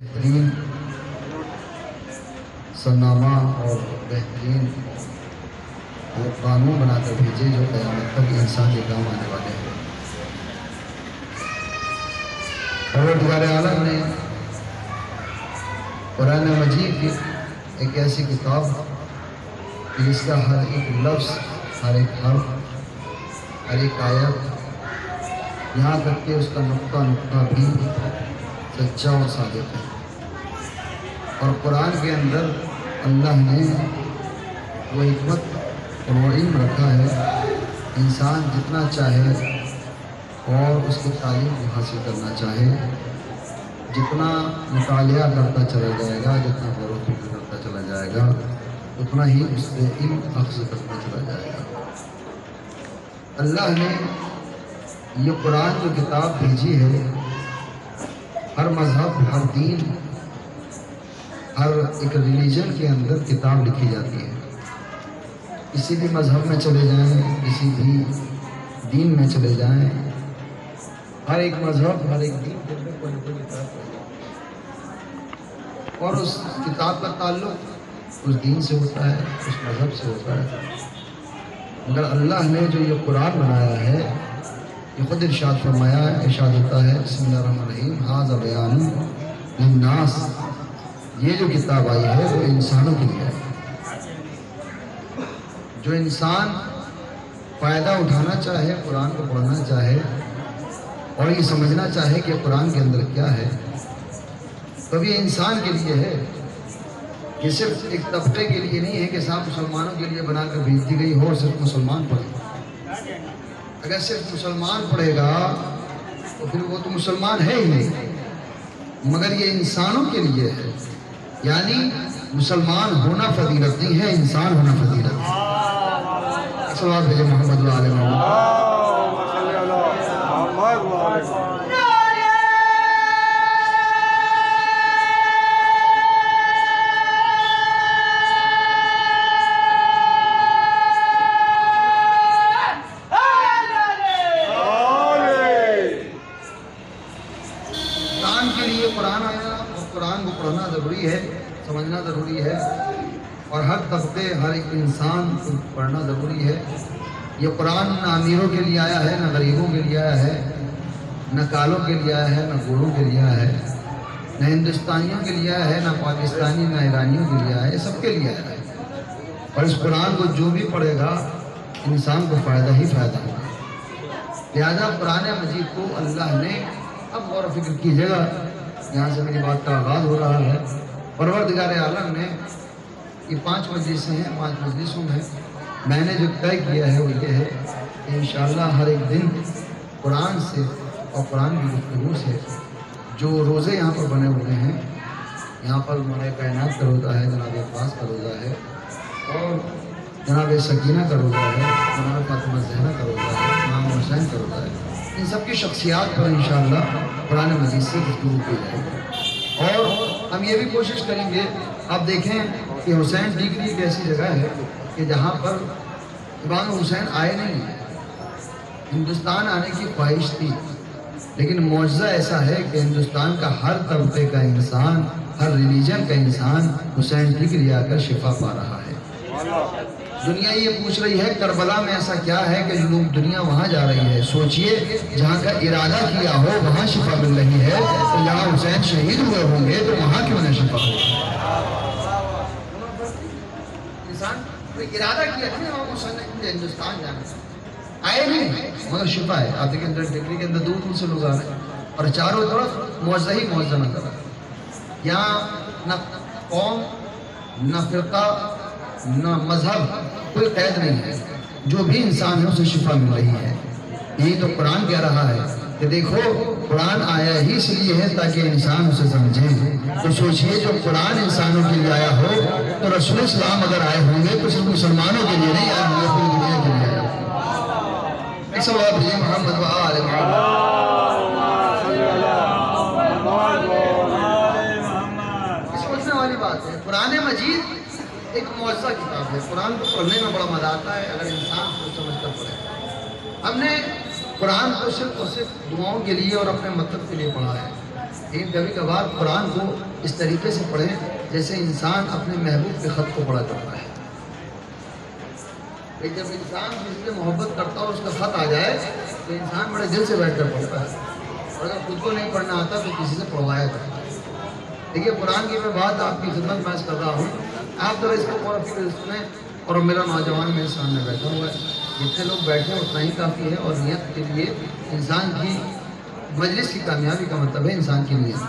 بہترین سرنامہ اور بہترین قانون بنا کر بھیجے جو قیامت تک انسان کے کام آنے والے ہیں۔ پروردگار عالم نے قرآن مجید کی ایک ایسی کتاب جس کا ہر ایک لفظ، ہر ایک حرف، ہر ایک آیت، یہاں تک کہ اس کا نقطہ نقطہ بھی سچا اور صادق ہے۔ اور قرآن کے اندر اللہ نے وہ حکمت اور وہ علم رکھا ہے، انسان جتنا چاہے اور اس کی تعلیم کو حاصل کرنا چاہے، جتنا مطالعہ کرتا چلا جائے گا، جتنا غور و فکر کرتا چلا جائے گا، اتنا ہی اس سے علم اخذ کرتا چلا جائے گا۔ اللہ نے یہ قرآن جو کتاب بھیجی ہے، ہر مذہب، ہر دین، ہر ایک ریلیجن کے اندر کتاب لکھی جاتی ہے۔ کسی بھی مذہب میں چلے جائیں، کسی بھی دین میں چلے جائیں، ہر ایک مذہب، ہر ایک دین کے اندر کوئی نہ کوئی کتاب ہوتی ہے، اور اس کتاب کا تعلق اس دین سے ہوتا ہے، اس مذہب سے ہوتا ہے۔ مگر اللہ نے جو یہ قرآن بنایا ہے، یہ خود ارشاد فرمایا ہے، ارشاد ہوتا ہے بسم اللہ الرحمن الرحیم ھذا بیان للناس، یہ جو کتاب آئی ہے وہ انسانوں کے لیے ہے۔ جو انسان فائدہ اٹھانا چاہے، قرآن کو پڑھنا چاہے اور یہ سمجھنا چاہے کہ قرآن کے اندر کیا ہے، تو یہ انسان کے لیے ہے۔ یہ صرف ایک طبقے کے لیے نہیں ہے کہ صاحب مسلمانوں کے لیے بنا کر بھیج دی گئی ہو اور صرف مسلمان پڑھے۔ اگر صرف مسلمان پڑھے گا تو پھر وہ تو مسلمان ہے ہی نہیں، مگر یہ انسانوں کے لیے ہے، یعنی مسلمان ہونا فضیلت نہیں ہے، انسان ہونا فضیلت ہے۔ صلوات بھیجے محمد و آل محمد۔ قرآن آیا اور قرآن کو پڑھنا ضروری ہے، سمجھنا ضروری ہے، اور ہر طبقے، ہر ایک انسان کو پڑھنا ضروری ہے۔ یہ قرآن نہ امیروں کے لیے آیا ہے، نہ غریبوں کے لیے آیا ہے، نہ کالوں کے لیے آیا ہے، نہ گوروں کے لیے آیا ہے، نہ ہندوستانیوں کے لیے آیا ہے، نہ پاکستانی، نہ ایرانیوں کے لیے آیا ہے، سب کے لیے آیا ہے۔ اور اس قرآن کو جو بھی پڑھے گا انسان کو فائدہ ہی فائدہ ہوگا۔ لہذا قرآن مجید کو اللہ نے، اب غور و فکر کیجیے گا، یہاں سے میری بات کا آغاز ہو رہا ہے، پروردگار عالم نے یہ 5 مجلسیں ہیں، 5 مجلسوں میں نے جو طے کیا ہے وہ یہ ہے کہ انشاءاللہ ہر ایک دن قرآن سے اور قرآن کی گفتگو سے، جو روزے یہاں پر بنے ہوئے ہیں، یہاں پر مولا کائنات کا روزہ ہے، جناب عباس کا روزہ ہے، اور جناب سکینہ کا روزہ ہے، جناب فاطمہ زہرا کا روزہ ہے، امام حسین کا روزہ ہے، ان سب کی شخصیات پر انشاءاللہ قرآن مجید سے گفتگو کی جائے گی۔ اور ہم یہ بھی کوشش کریں گے، آپ دیکھیں کہ حسین ڈگری ایک ایسی جگہ ہے کہ جہاں پر امام حسین آئے نہیں ہیں، ہندوستان آنے کی خواہش تھی، لیکن معجزہ ایسا ہے کہ ہندوستان کا ہر طبقے کا انسان، ہر ریلیجن کا انسان حسین ڈگری آ کر شفا پا رہا ہے۔ دنیا یہ پوچھ رہی ہے کربلا میں ایسا کیا ہے کہ لوگ دنیا وہاں جا رہی ہے؟ سوچئے جہاں کا ارادہ کیا ہو وہاں شفا مل رہی ہے، تو جہاں حسین شہید ہوئے ہوں گے تو وہاں کیوں نہ شفا ہو؟ انسان نے ارادہ کیا کہ امام حسین نے ہندوستان جانا، آئے نہیں مگر شفا ہے۔ آپ دیکھیں ڈگری کے اندر دور دور سے لوگ آ رہے ہیں اور چاروں طرف معجزہ ہی معجزہ نظر آ رہا ہے۔ یہاں نہ قوم، نہ فرقہ، نہ مذہب، کوئی قید نہیں ہے، جو بھی انسان ہے اسے شفا مل رہی ہے۔ یہی تو قرآن کہہ رہا ہے کہ دیکھو قرآن آیا ہی اس لیے ہے تاکہ انسان اسے سمجھے۔ تو سوچئے جو قرآن انسانوں کے لیے آیا ہو تو رسول اسلام اگر آئے ہوں گے تو صرف مسلمانوں کے لیے نہیں آئے ہوں گے، پوری دنیا کے لیے آئے ہوں گے۔ صلوات بھیجے محمد و آل محمد۔ سوچنے والی بات ہے، قرآن مجید ایک معجزہ کتاب ہے۔ قرآن کو پڑھنے میں بڑا مزہ آتا ہے اگر انسان کو سمجھ کر پڑھے۔ ہم نے قرآن کو صرف اور صرف دعاؤں کے لیے اور اپنے مطلب کے لیے پڑھا ہے۔ لیکن کبھی کبھار قرآن کو اس طریقے سے پڑھیں جیسے انسان اپنے محبوب کے خط کو پڑھا کرتا ہے. لیکن جب انسان جس سے محبت کرتا ہے اور اس کا خط آ جائے تو انسان بڑے دل سے بیٹھ کر پڑھتا ہے، اور اگر خود کو نہیں پڑھنا آتا تو کسی سے پڑھوایا کرتا ہے. دیکھیے قرآن کی میں بات آپ کی خدمت میں کر رہا ہوں، آپ ذرا اس کو غور و فکر سنیں. اور میرا نوجوان میرے سامنے بیٹھا ہوا ہے، جتنے لوگ بیٹھے ہیں اتنا ہی کافی ہے. اور نیت کے لیے انسان کی مجلس کی کامیابی کا مطلب ہے انسان کی نیت.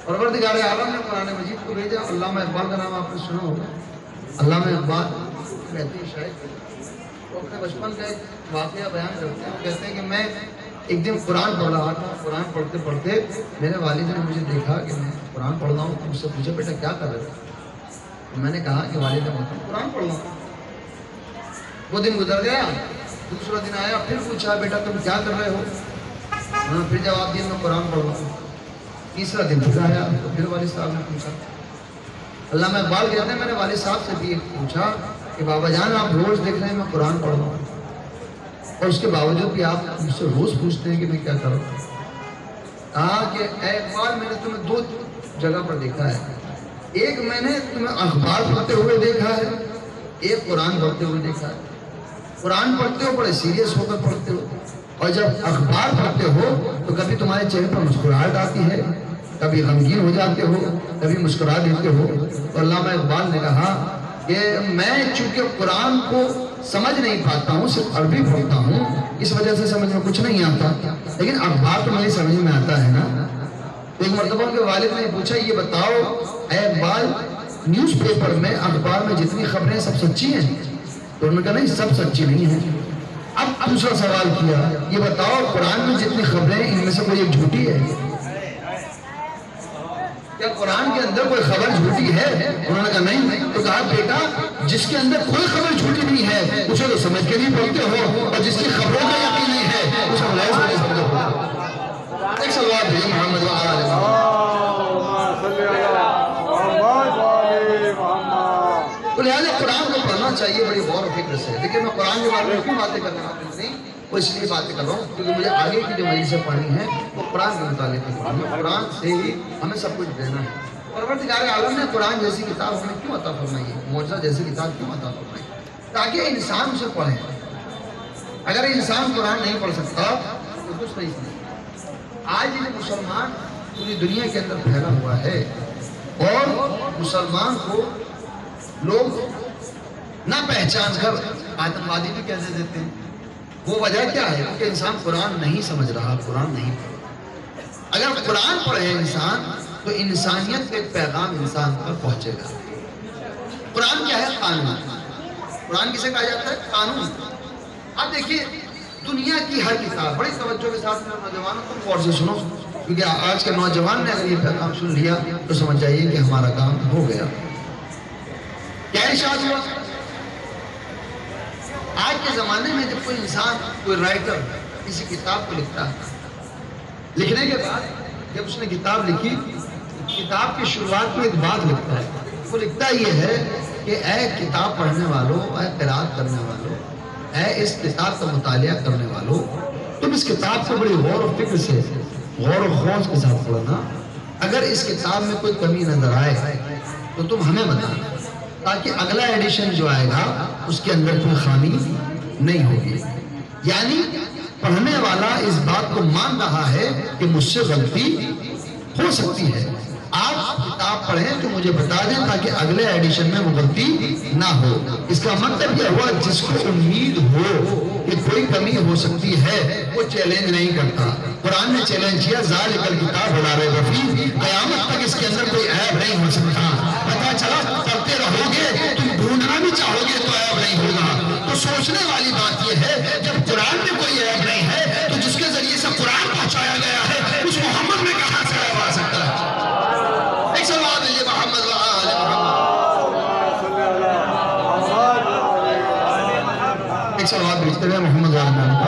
پروردگار عالم نے قرآن مجید کو بھیجا. علامہ اقبال کا نام آپ نے سنا ہوگا. علامہ اقبال کہتے ہیں شاید وہ اپنے بچپن کا ایک واقعہ بیان کرتے ہیں. وہ کہتے ہیں کہ میں ایک دن قرآن پڑھ رہا تھا. قرآن پڑھتے پڑھتے میرے والد نے مجھے دیکھا کہ میں قرآن پڑھ رہا ہوں. تو مجھ سے پوچھا بیٹا کیا کر رہے ہو؟ میں نے کہا کہ والد محترم قرآن پڑھ رہا ہوں. وہ دن گزر گیا. دوسرا دن آیا، پھر پوچھا بیٹا تم کیا کر رہے ہو؟ پھر جواب دیا میں قرآن پڑھ رہا ہوں. تیسرا دن پھر آیا تو پھر والد صاحب نے پوچھا. علامہ اقبال کہتے ہیں میں نے والد صاحب سے بھی پوچھا کہ بابا جان آپ روز دیکھ رہے ہیں میں قرآن پڑھ رہا ہوں اور اس کے باوجود بھی آپ مجھ سے روز پوچھتے ہیں کہ میں کیا کروں. کہا کہ اے اقبال میں نے تمہیں دو جگہ پر دیکھا ہے. ایک میں نے تمہیں اخبار پڑھتے ہوئے دیکھا ہے، ایک قرآن پڑھتے ہوئے دیکھا ہے. قرآن پڑھتے ہو بڑے سیریس ہو کر پڑھتے ہو، اور جب اخبار پڑھتے ہو تو کبھی تمہارے چہرے پر مسکراہٹ آتی ہے، کبھی غمگین ہو جاتے ہو، کبھی مسکرا دیتے ہو. تو علامہ اقبال نے کہا کہ میں چونکہ قرآن کو سمجھ نہیں پاتا ہوں، صرف عربی پڑھتا ہوں، اس وجہ سے سمجھ میں کچھ نہیں آتا، لیکن اخبار تو میری سمجھ میں آتا ہے نا. تو ایک مرتبہ کے والد نے پوچھا یہ بتاؤ اے اقبال نیوز پیپر میں اخبار میں جتنی خبریں سب سچی ہیں؟ تو انہوں نے کہا نہیں سب سچی نہیں ہیں. اب دوسرا سوال کیا یہ بتاؤ قرآن میں جتنی خبریں ان میں سے کوئی ایک جھوٹی ہے؟ کیا قرآن کے اندر کوئی خبر جھوٹی ہے؟ انہوں نے کہا نہیں. تو کہا بیٹا جس کے اندر کوئی خبر جھوٹی نہیں ہے اسے تو سمجھ کے نہیں پڑھتے ہو، اور جس کی خبروں کا یقین نہیں ہے اسے ملائز ہونے سے پڑھتے ہو. ایک سوال ہے محمد تو لہٰذا قرآن کو پڑھنا چاہیے بڑی غور و فکر سے. لیکن میں قرآن کے بارے میں کیوں باتیں کرنا چاہتا نہیں، وہ اس لیے باتیں کر رہا ہوں کیونکہ مجھے آگے کی جو مجلسیں پڑھنی ہے وہ قرآن کے متعلق ہے. قرآن سے ہی ہمیں سب کچھ دینا ہے. پروردگار عالم نے قرآن جیسی کتاب ہمیں کیوں عطا فرمائی ہے، معجزہ جیسی کتاب کیوں عطا فرمائی؟ تاکہ انسان اسے پڑھے. اگر انسان قرآن نہیں پڑھ سکتا تو کچھ نہیں سکتا. آج یہ مسلمان پوری دنیا کے اندر پھیلا ہوا ہے اور مسلمان کو لوگ نہ پہچان کر آتنوادی بھی کہہ دیتے ہیں. وہ وجہ کیا ہے؟ کہ انسان قرآن نہیں سمجھ رہا، قرآن نہیں پڑھ. اگر قرآن پڑھے انسان تو انسانیت کا ایک پیغام انسان پر پہنچے گا. قرآن کیا ہے؟ قانون. قرآن کسے کہا جاتا ہے؟ قانون. اب دیکھیے دنیا کی ہر کتاب بڑی توجہ کے ساتھ میرے نوجوانوں تم غور سے سنو، کیونکہ آج کے نوجوان نے اگر یہ پیغام سن لیا تو سمجھ جائیے کہ ہمارا کام ہو گیا. کیا ارشاد ہوا؟ آج کے زمانے میں جب کوئی انسان کوئی رائٹر کسی کتاب کو لکھتا ہے، لکھنے کے بعد جب اس نے کتاب لکھی کتاب کی شروعات میں ایک بات لکھتا ہے. وہ لکھتا یہ ہے کہ اے کتاب پڑھنے والوں، اے قرات کرنے والوں، اے اس کتاب کا مطالعہ کرنے والوں، تم اس کتاب کو بڑی غور و فکر سے غور و خوض کے ساتھ پڑھنا. اگر اس کتاب میں کوئی کمی نظر آئے تو تم ہمیں بتانا تاکہ اگلا ایڈیشن جو آئے گا اس کے اندر کوئی خامی نہیں ہوگی. یعنی پڑھنے والا اس بات کو مان رہا ہے کہ مجھ سے غلطی ہو سکتی ہے. آپ کتاب پڑھیں تو مجھے بتا دیں تاکہ اگلے ایڈیشن میں وہ غلطی نہ ہو. اس کا مطلب یہ ہوا جس کو امید ہو کہ کوئی کمی ہو سکتی ہے وہ چیلنج نہیں کرتا. قرآن نے چیلنج کیا ذالک الکتاب لا ریب فیہ، قیامت تک اس کے اندر کوئی عیب نہیں ہو سکتا. پتہ چلا پڑھتے رہو گے تم ڈھونڈنا بھی چاہو گے تو عیب نہیں ہوگا. تو سوچنے والی بات یہ ہے جب قرآن میں کوئی عیب نہیں ہے تو جس کے ذریعے سے قرآن پہنچایا گیا ہے اس محمد میں کہاں سے عیب آ سکتا ہے؟ ایک سوال ہے یہ محمد و آل محمد. ایک سوال بھیجتے ہوئے محمد و آل محمد.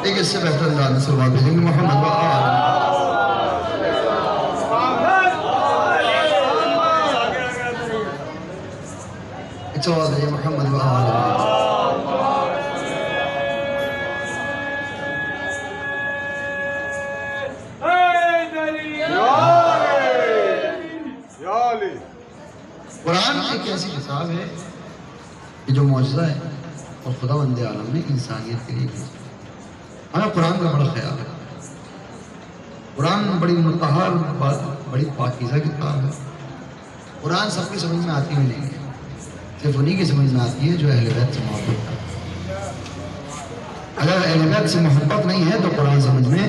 ایک اس سے بہتر انداز میں سوال بھیجیں گے محمد و آل محمد. ایک سوال ہے یہ محمد و آل محمد. ایک ایسی کتاب ہے کہ جو معجزہ ہے اور خدا بند عالم نے انسانیت کے لیے بھیجا۔ ہمیں قرآن کا بڑا خیال ہے۔ قرآن بڑی متحر بڑی پاکیزہ کتاب ہے۔ قرآن سب کی سمجھ میں آتی ہوئی نہیں ہے، صرف انہی کی سمجھ میں آتی ہے جو اہل بیت سے محبت کرتے ہیں۔ اگر اہل بیت سے محبت نہیں ہے تو قرآن سمجھ میں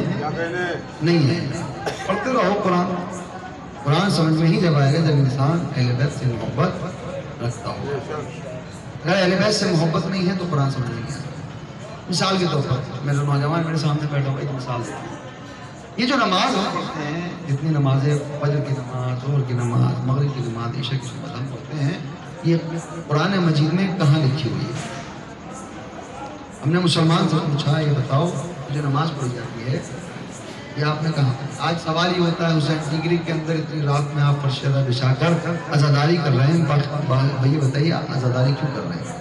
نہیں ہے۔ پڑھتے رہو قرآن، قرآن سمجھ میں ہی جب آئے گا جب انسان اہل بیت سے محبت رکھتا ہو۔ اگر اہل بیت سے محبت نہیں ہے تو قرآن سمجھ نہیں آتا۔ مثال کے طور پر میرے نوجوان میرے سامنے بیٹھا ہوا ایک مثال دیتا ہوں۔ یہ جو نماز ہم پڑھتے ہیں، جتنی نمازیں فجر کی نماز، ظہر کی نماز، مغرب کی نماز، عشاء کی نماز ہم پڑھتے ہیں، یہ قرآن مجید میں کہاں لکھی ہوئی ہے؟ ہم نے مسلمان سے پوچھا یہ بتاؤ جو نماز پڑھی جاتی ہے یہ آپ نے کہاں؟ آج سوال یہ ہوتا ہے حسین ڈگری کے اندر اتنی رات میں آپ فرش شدہ بچھا کر عزاداری کر رہے ہیں، بھائی بتائیے عزاداری کیوں کر رہے ہیں؟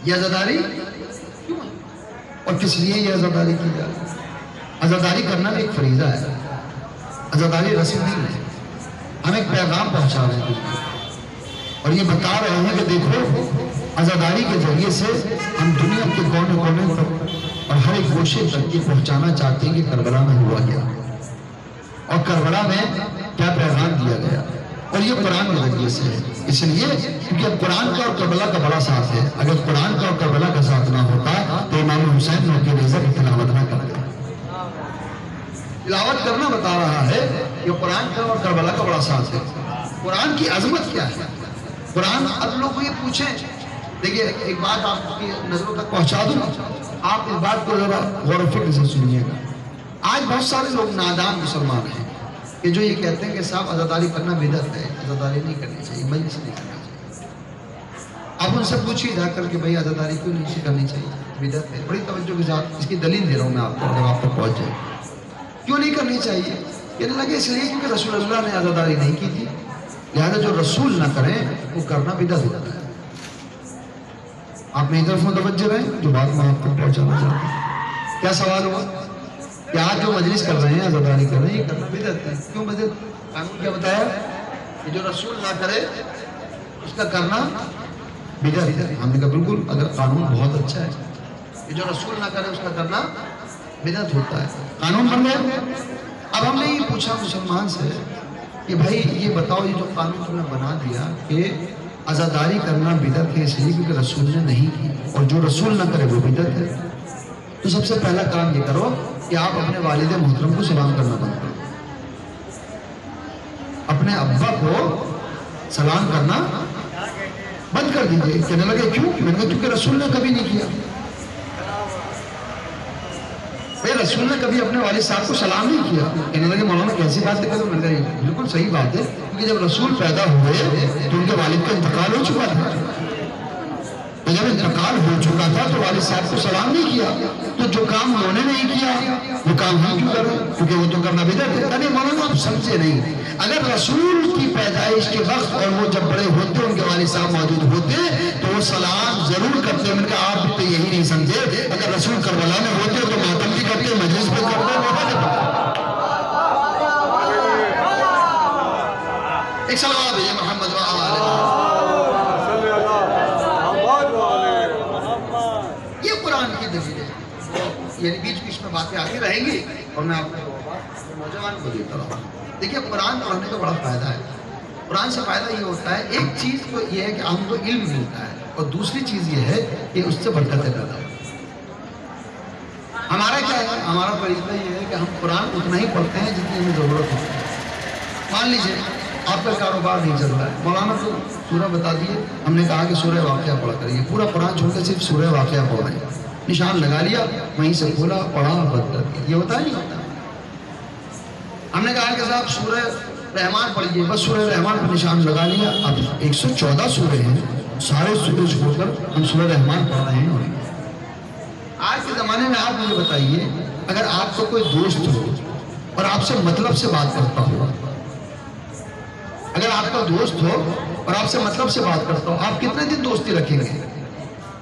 یہ عزاداری کیوں ہے اور کس لیے یہ عزاداری کی جا رہی ہے؟ عزاداری کرنا بھی ایک فریضہ ہے، عزاداری رسم نہیں ہے۔ ہم ایک پیغام پہنچا رہے ہیں اور یہ بتا رہے ہیں کہ دیکھو عزاداری کے ذریعے سے ہم دنیا کے کونے کونے تک اور ہر ایک گوشے تک یہ پہنچانا چاہتے ہیں کہ کربلا میں ہوا کیا اور کربلا میں کیا پیغام دیا گیا، اور یہ قرآن کے ذریعے سے ہے۔ اس لیے کیونکہ قرآن کا اور کربلا کا بڑا ساتھ ہے۔ اگر قرآن کا اور کربلا کا ساتھ نہ ہوتا تو امام حسین نے کی ریزہ کی تلاوت نہ کرتے۔ تلاوت کرنا بتا رہا ہے کہ قرآن کا اور کربلا کا بڑا ساتھ ہے۔ قرآن کی عظمت کیا ہے؟ قرآن اب لوگ کو یہ پوچھیں، دیکھیے ایک بات آپ کی نظروں تک پہنچا دوں، آپ اس بات کو ذرا غور و فکر سے سنیے گا۔ آج بہت سارے لوگ نادان مسلمان ہیں کہ جو یہ کہتے ہیں کہ صاحب عزاداری کرنا بدعت ہے، عزاداری نہیں کرنی چاہیے، مجلس نہیں کرنا چاہیے۔ آپ ان سے پوچھیے جا کر کہ بھائی عزاداری کیوں نہیں کرنی چاہیے؟ بدعت ہے۔ بڑی توجہ کے ساتھ اس کی دلیل دے رہا ہوں میں آپ کو، اگر آپ تک پہنچ جائے کیوں نہیں کرنی چاہیے؟ کہنے لگے اس لیے کیونکہ رسول اللہ نے عزاداری نہیں کی تھی، لہذا جو رسول نہ کریں وہ کرنا بدعت ہوتا ہے۔ آپ میری طرف متوجہ رہیں، جو بات میں آپ کو پہنچانا چاہتا ہوں۔ کیا سوال ہوا کہ آج جو مجلس کر رہے ہیں عزاداری کر رہے ہیں یہ کرنا بدعت ہے؟ کیوں بدعت؟ قانون کیا بتایا کہ جو رسول نہ کرے اس کا کرنا بدعت ہے۔ ہم نے کہا بالکل، اگر قانون بہت اچھا ہے کہ جو رسول نہ کرے اس کا کرنا بدعت ہوتا ہے، قانون بن گیا۔ اب ہم نے یہ پوچھا مسلمان سے کہ بھائی یہ بتاؤ یہ جو قانون تم نے بنا دیا کہ عزاداری کرنا بدعت ہے اس لیے کیونکہ رسول نے نہیں کی، اور جو رسول نہ کرے وہ بدعت ہے، تو سب سے پہلا کام یہ کرو کہ آپ اپنے والد محترم کو سلام کرنا بند کرو، اپنے ابا کو سلام کرنا بند کر دیجئے۔ کہنے لگے کیوں؟ میں نے کہا کیونکہ رسول نے کبھی نہیں کیا۔ بھئی رسول نے کبھی اپنے والد صاحب کو سلام نہیں کیا۔ کہنے لگے مولانا کیسی بات ہے؟ میں نے کہا بالکل صحیح بات ہے، کیونکہ جب رسول پیدا ہوئے تو ان کے والد کا انتقال ہو چکا تھا، تو جب انتقال ہو چکا تھا تو والد صاحب کو سلام نہیں کیا، تو جو کام انہوں نے نہیں کیا وہ کام ہم کیوں کریں؟ کیونکہ وہ تو کرنا بدعت ہے۔ یعنی مولانا آپ سمجھے نہیں، اگر رسول کی پیدائش کے وقت اور وہ جب بڑے ہوتے ان کے والد صاحب موجود ہوتے تو وہ سلام ضرور کرتے۔ میں نے کہا آپ بھی تو یہی نہیں سمجھے، اگر رسول کربلا میں ہوتے تو ماتم بھی کرتے، مجلس بھی کرتے، ایک سلام ہے محمد یہ قرآن کی دلیل ہے۔ یعنی بیچ بیچ میں باتیں آتی رہیں گی اور میں آپ کو نوجوان کو دیتا رہا ہوں۔ دیکھیے قرآن پڑھنے کا بڑا فائدہ ہے۔ قرآن سے فائدہ یہ ہوتا ہے، ایک چیز تو یہ ہے کہ ہم کو علم ملتا ہے، اور دوسری چیز یہ ہے کہ اس سے برکتیں پیدا ہوتی ہیں۔ ہمارا کیا ہے؟ ہمارا طریقہ یہ ہے کہ ہم قرآن اتنا ہی پڑھتے ہیں جتنی ہمیں ضرورت ہوتی ہے۔ مان لیجیے آپ کا کاروبار نہیں چل رہا ہے، مولانا کو سورہ بتا دیے، ہم نے کہا کہ سورہ واقعہ پڑھا کریے، پورا قرآن چھوڑ کے صرف سورہ واقعہ پڑھ رہے ہیں، نشان لگا لیا، وہیں سے کھولا پڑھا بند کر دیا۔ یہ ہوتا ہے نہیں ہوتا؟ ہم نے کہا کہ صاحب سورہ رحمان پڑھیے، بس سورہ رحمان پر نشان لگا لیا۔ اب 114 سورے ہیں، سارے سورے چھوڑ کر ہم سورہ رحمان پڑھ رہے ہیں۔ آج کے زمانے میں آپ مجھے بتائیے، اگر آپ کو کوئی دوست ہو اور آپ سے مطلب سے بات کرتا ہو، اگر آپ کا دوست ہو اور آپ سے مطلب سے بات کرتا ہو، آپ کتنے دن دوستی رکھیں گے؟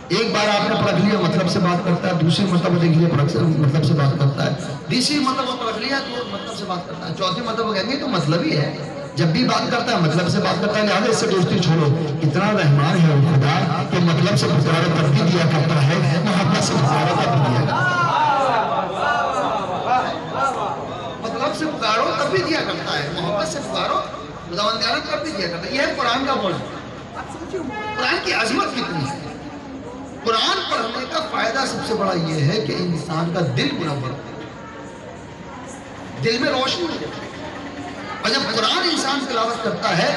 ایک بار آپ نے پرکھ لیا مطلب سے بات کرتا ہے، دوسری مرتبہ دیکھ لیا مطلب سے بات کرتا ہے، تیسری مرتبہ پرکھ لیا تو مطلب سے بات کرتا ہے، چوتھی مرتبہ کہیں گے تو مطلب ہی ہے، جب بھی بات کرتا ہے مطلب سے بات کرتا ہے، لہٰذا اس سے دوستی چھوڑو. کتنا رحمان ہے وہ خدا کہ مطلب سے پکارو تب بھی دیا کرتا ہے، محبت سے پکارو تب بھی دیا کرتا ہے. مطلب سے پکارو تب بھی دیا کرتا ہے، محبت سے پکارو تب بھی دیا کرتا ہے. یہ ہے قرآن کا موضوع. قرآن کی عظمت کتنی ہے. قرآن پڑھنے کا فائدہ سب سے بڑا یہ ہے کہ انسان کا دل منور ہو، دل میں روشنی ہو جائے. اور جب قرآن انسان تلاوت کرتا ہے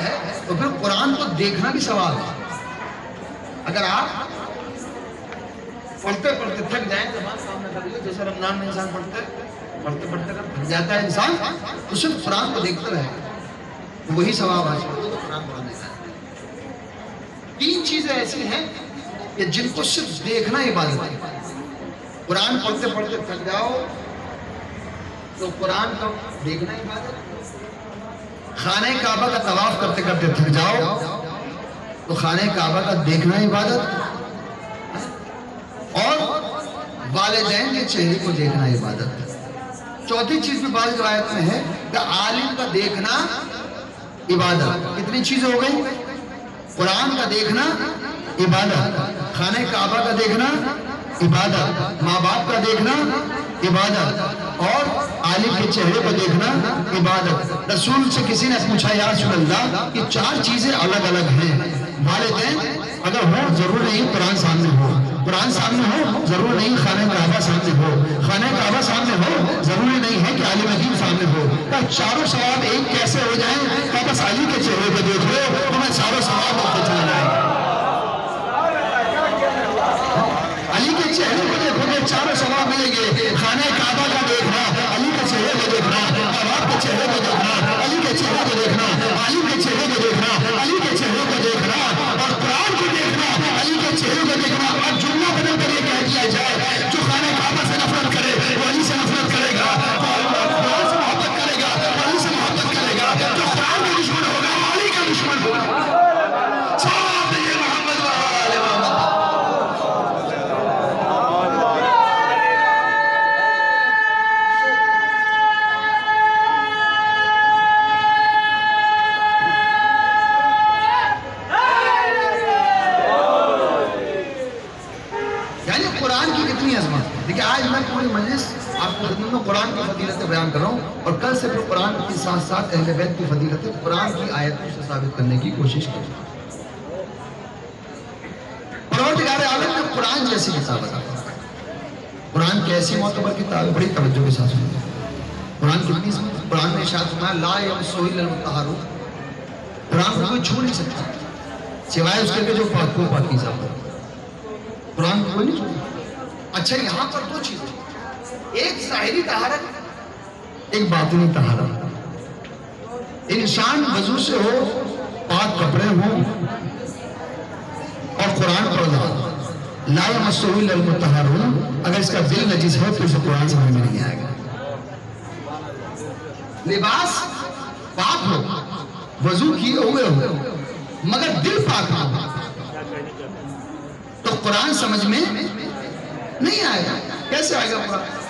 تو پھر قرآن کو دیکھنا بھی ثواب ہے. اگر آپ پڑھتے پڑھتے تھک جائیں زبان سامنے کر لیے، جیسے رمضان میں انسان پڑھتے پڑھتے تھک جاتا ہے انسان، تو صرف قرآن کو دیکھتا رہے وہی ثواب حاصل ہوگا. قرآن پڑھنے کا 3 چیزیں ایسی ہیں کہ جن کو صرف دیکھنا عبادت ہے. قرآن پڑھتے پڑھتے تھک جاؤ تو قرآن کو دیکھنا عبادت. خانہ کعبہ کا طواف کرتے کرتے تھک جاؤ تو خانہ کعبہ کا دیکھنا عبادت. اور والدین کے چہرے کو دیکھنا عبادت. چوتھی چیز بھی بعض روایت میں ہے کہ عالم کا دیکھنا عبادت. کتنی چیزیں ہو گئی؟ قرآن کا دیکھنا عبادت، خانہ کعبہ کا دیکھنا عبادت، ماں باپ کا دیکھنا عبادت، اور عالم کے چہرے کو دیکھنا عبادت. رسول سے کسی نے پوچھا یا رسول اللہ کہ 4 چیزیں الگ الگ ہیں، والدین اگر ہو ضرور نہیں قرآن سامنے ہو، قرآن سامنے ہو ضرور نہیں خانہ کعبہ سامنے ہو، خانہ کعبہ سامنے ہو ضروری نہیں ہے کہ عالم دین سامنے ہو. چاروں ثواب ایک کیسے ہو جائیں کہ بس علی کے چہرے کو دیکھ لو تو میں چاروں ثواب ہوتے چلا جائیں. علی کے چہرے کو دیکھو گے 4 ثواب ملیں گے. خانہ کعبہ کا دیکھنا، علی کے چہرے کو دیکھنا، باپ کے چہرے کو دیکھنا، علی کے چہرے کو دیکھنا، علی کے چہرے کو دیکھنا، علی کے چہرے کو دیکھنا، اور قرآن کو دیکھنا، علی کے چہرے کو دیکھنا. اور جملہ بدل کر یہ کہہ دیا جائے جو خانہ کعبہ سے نفرت کرے وہ علی سے نفرت کرے گا، قرآن سے محبت کرے گا وہ علی سے محبت کرے گا، جو قرآن کا دشمن ہوگا وہ علی کا دشمن ہوگا. دیکھیں آج میں پوری مجلس آپ کو خدمت میں قرآن کی فضیلتیں بیان کر رہا ہوں، اور کل سے پھر قرآن کے ساتھ ساتھ اہل بیت کی فضیلتیں قرآن کی آیتوں سے ثابت کرنے کی کوشش کروں. پروردگار عالم نے قرآن جیسی کتاب عطا فرمائی. قرآن کیسی معتبر کتاب ہے، بڑی توجہ کے ساتھ سنیں. قرآن کتنی قرآن میں ارشاد فرمایا لا یمسہ الا المطہرون. قرآن کو کوئی چھو نہیں سکتا سوائے اس کے جو پاک کو پاکیزہ ہو. قرآن کو کوئی نہیں چھو. اچھا یہاں پر 2 چیزیں، ایک ظاہری طہارت، ایک باطنی طہارت. انسان وضو سے ہو، پاک کپڑے ہوں اور قرآن پڑھ رہا لا یمسہ الا المطہرون، اگر اس کا دل نجس ہے تو اسے قرآن سمجھ میں نہیں آئے گا. لباس پاک ہو، وضو کیے ہوئے ہو، مگر دل پاک نہ ہو تو قرآن سمجھ میں نہیں آئے گا. کیسے آئے گا قرآن؟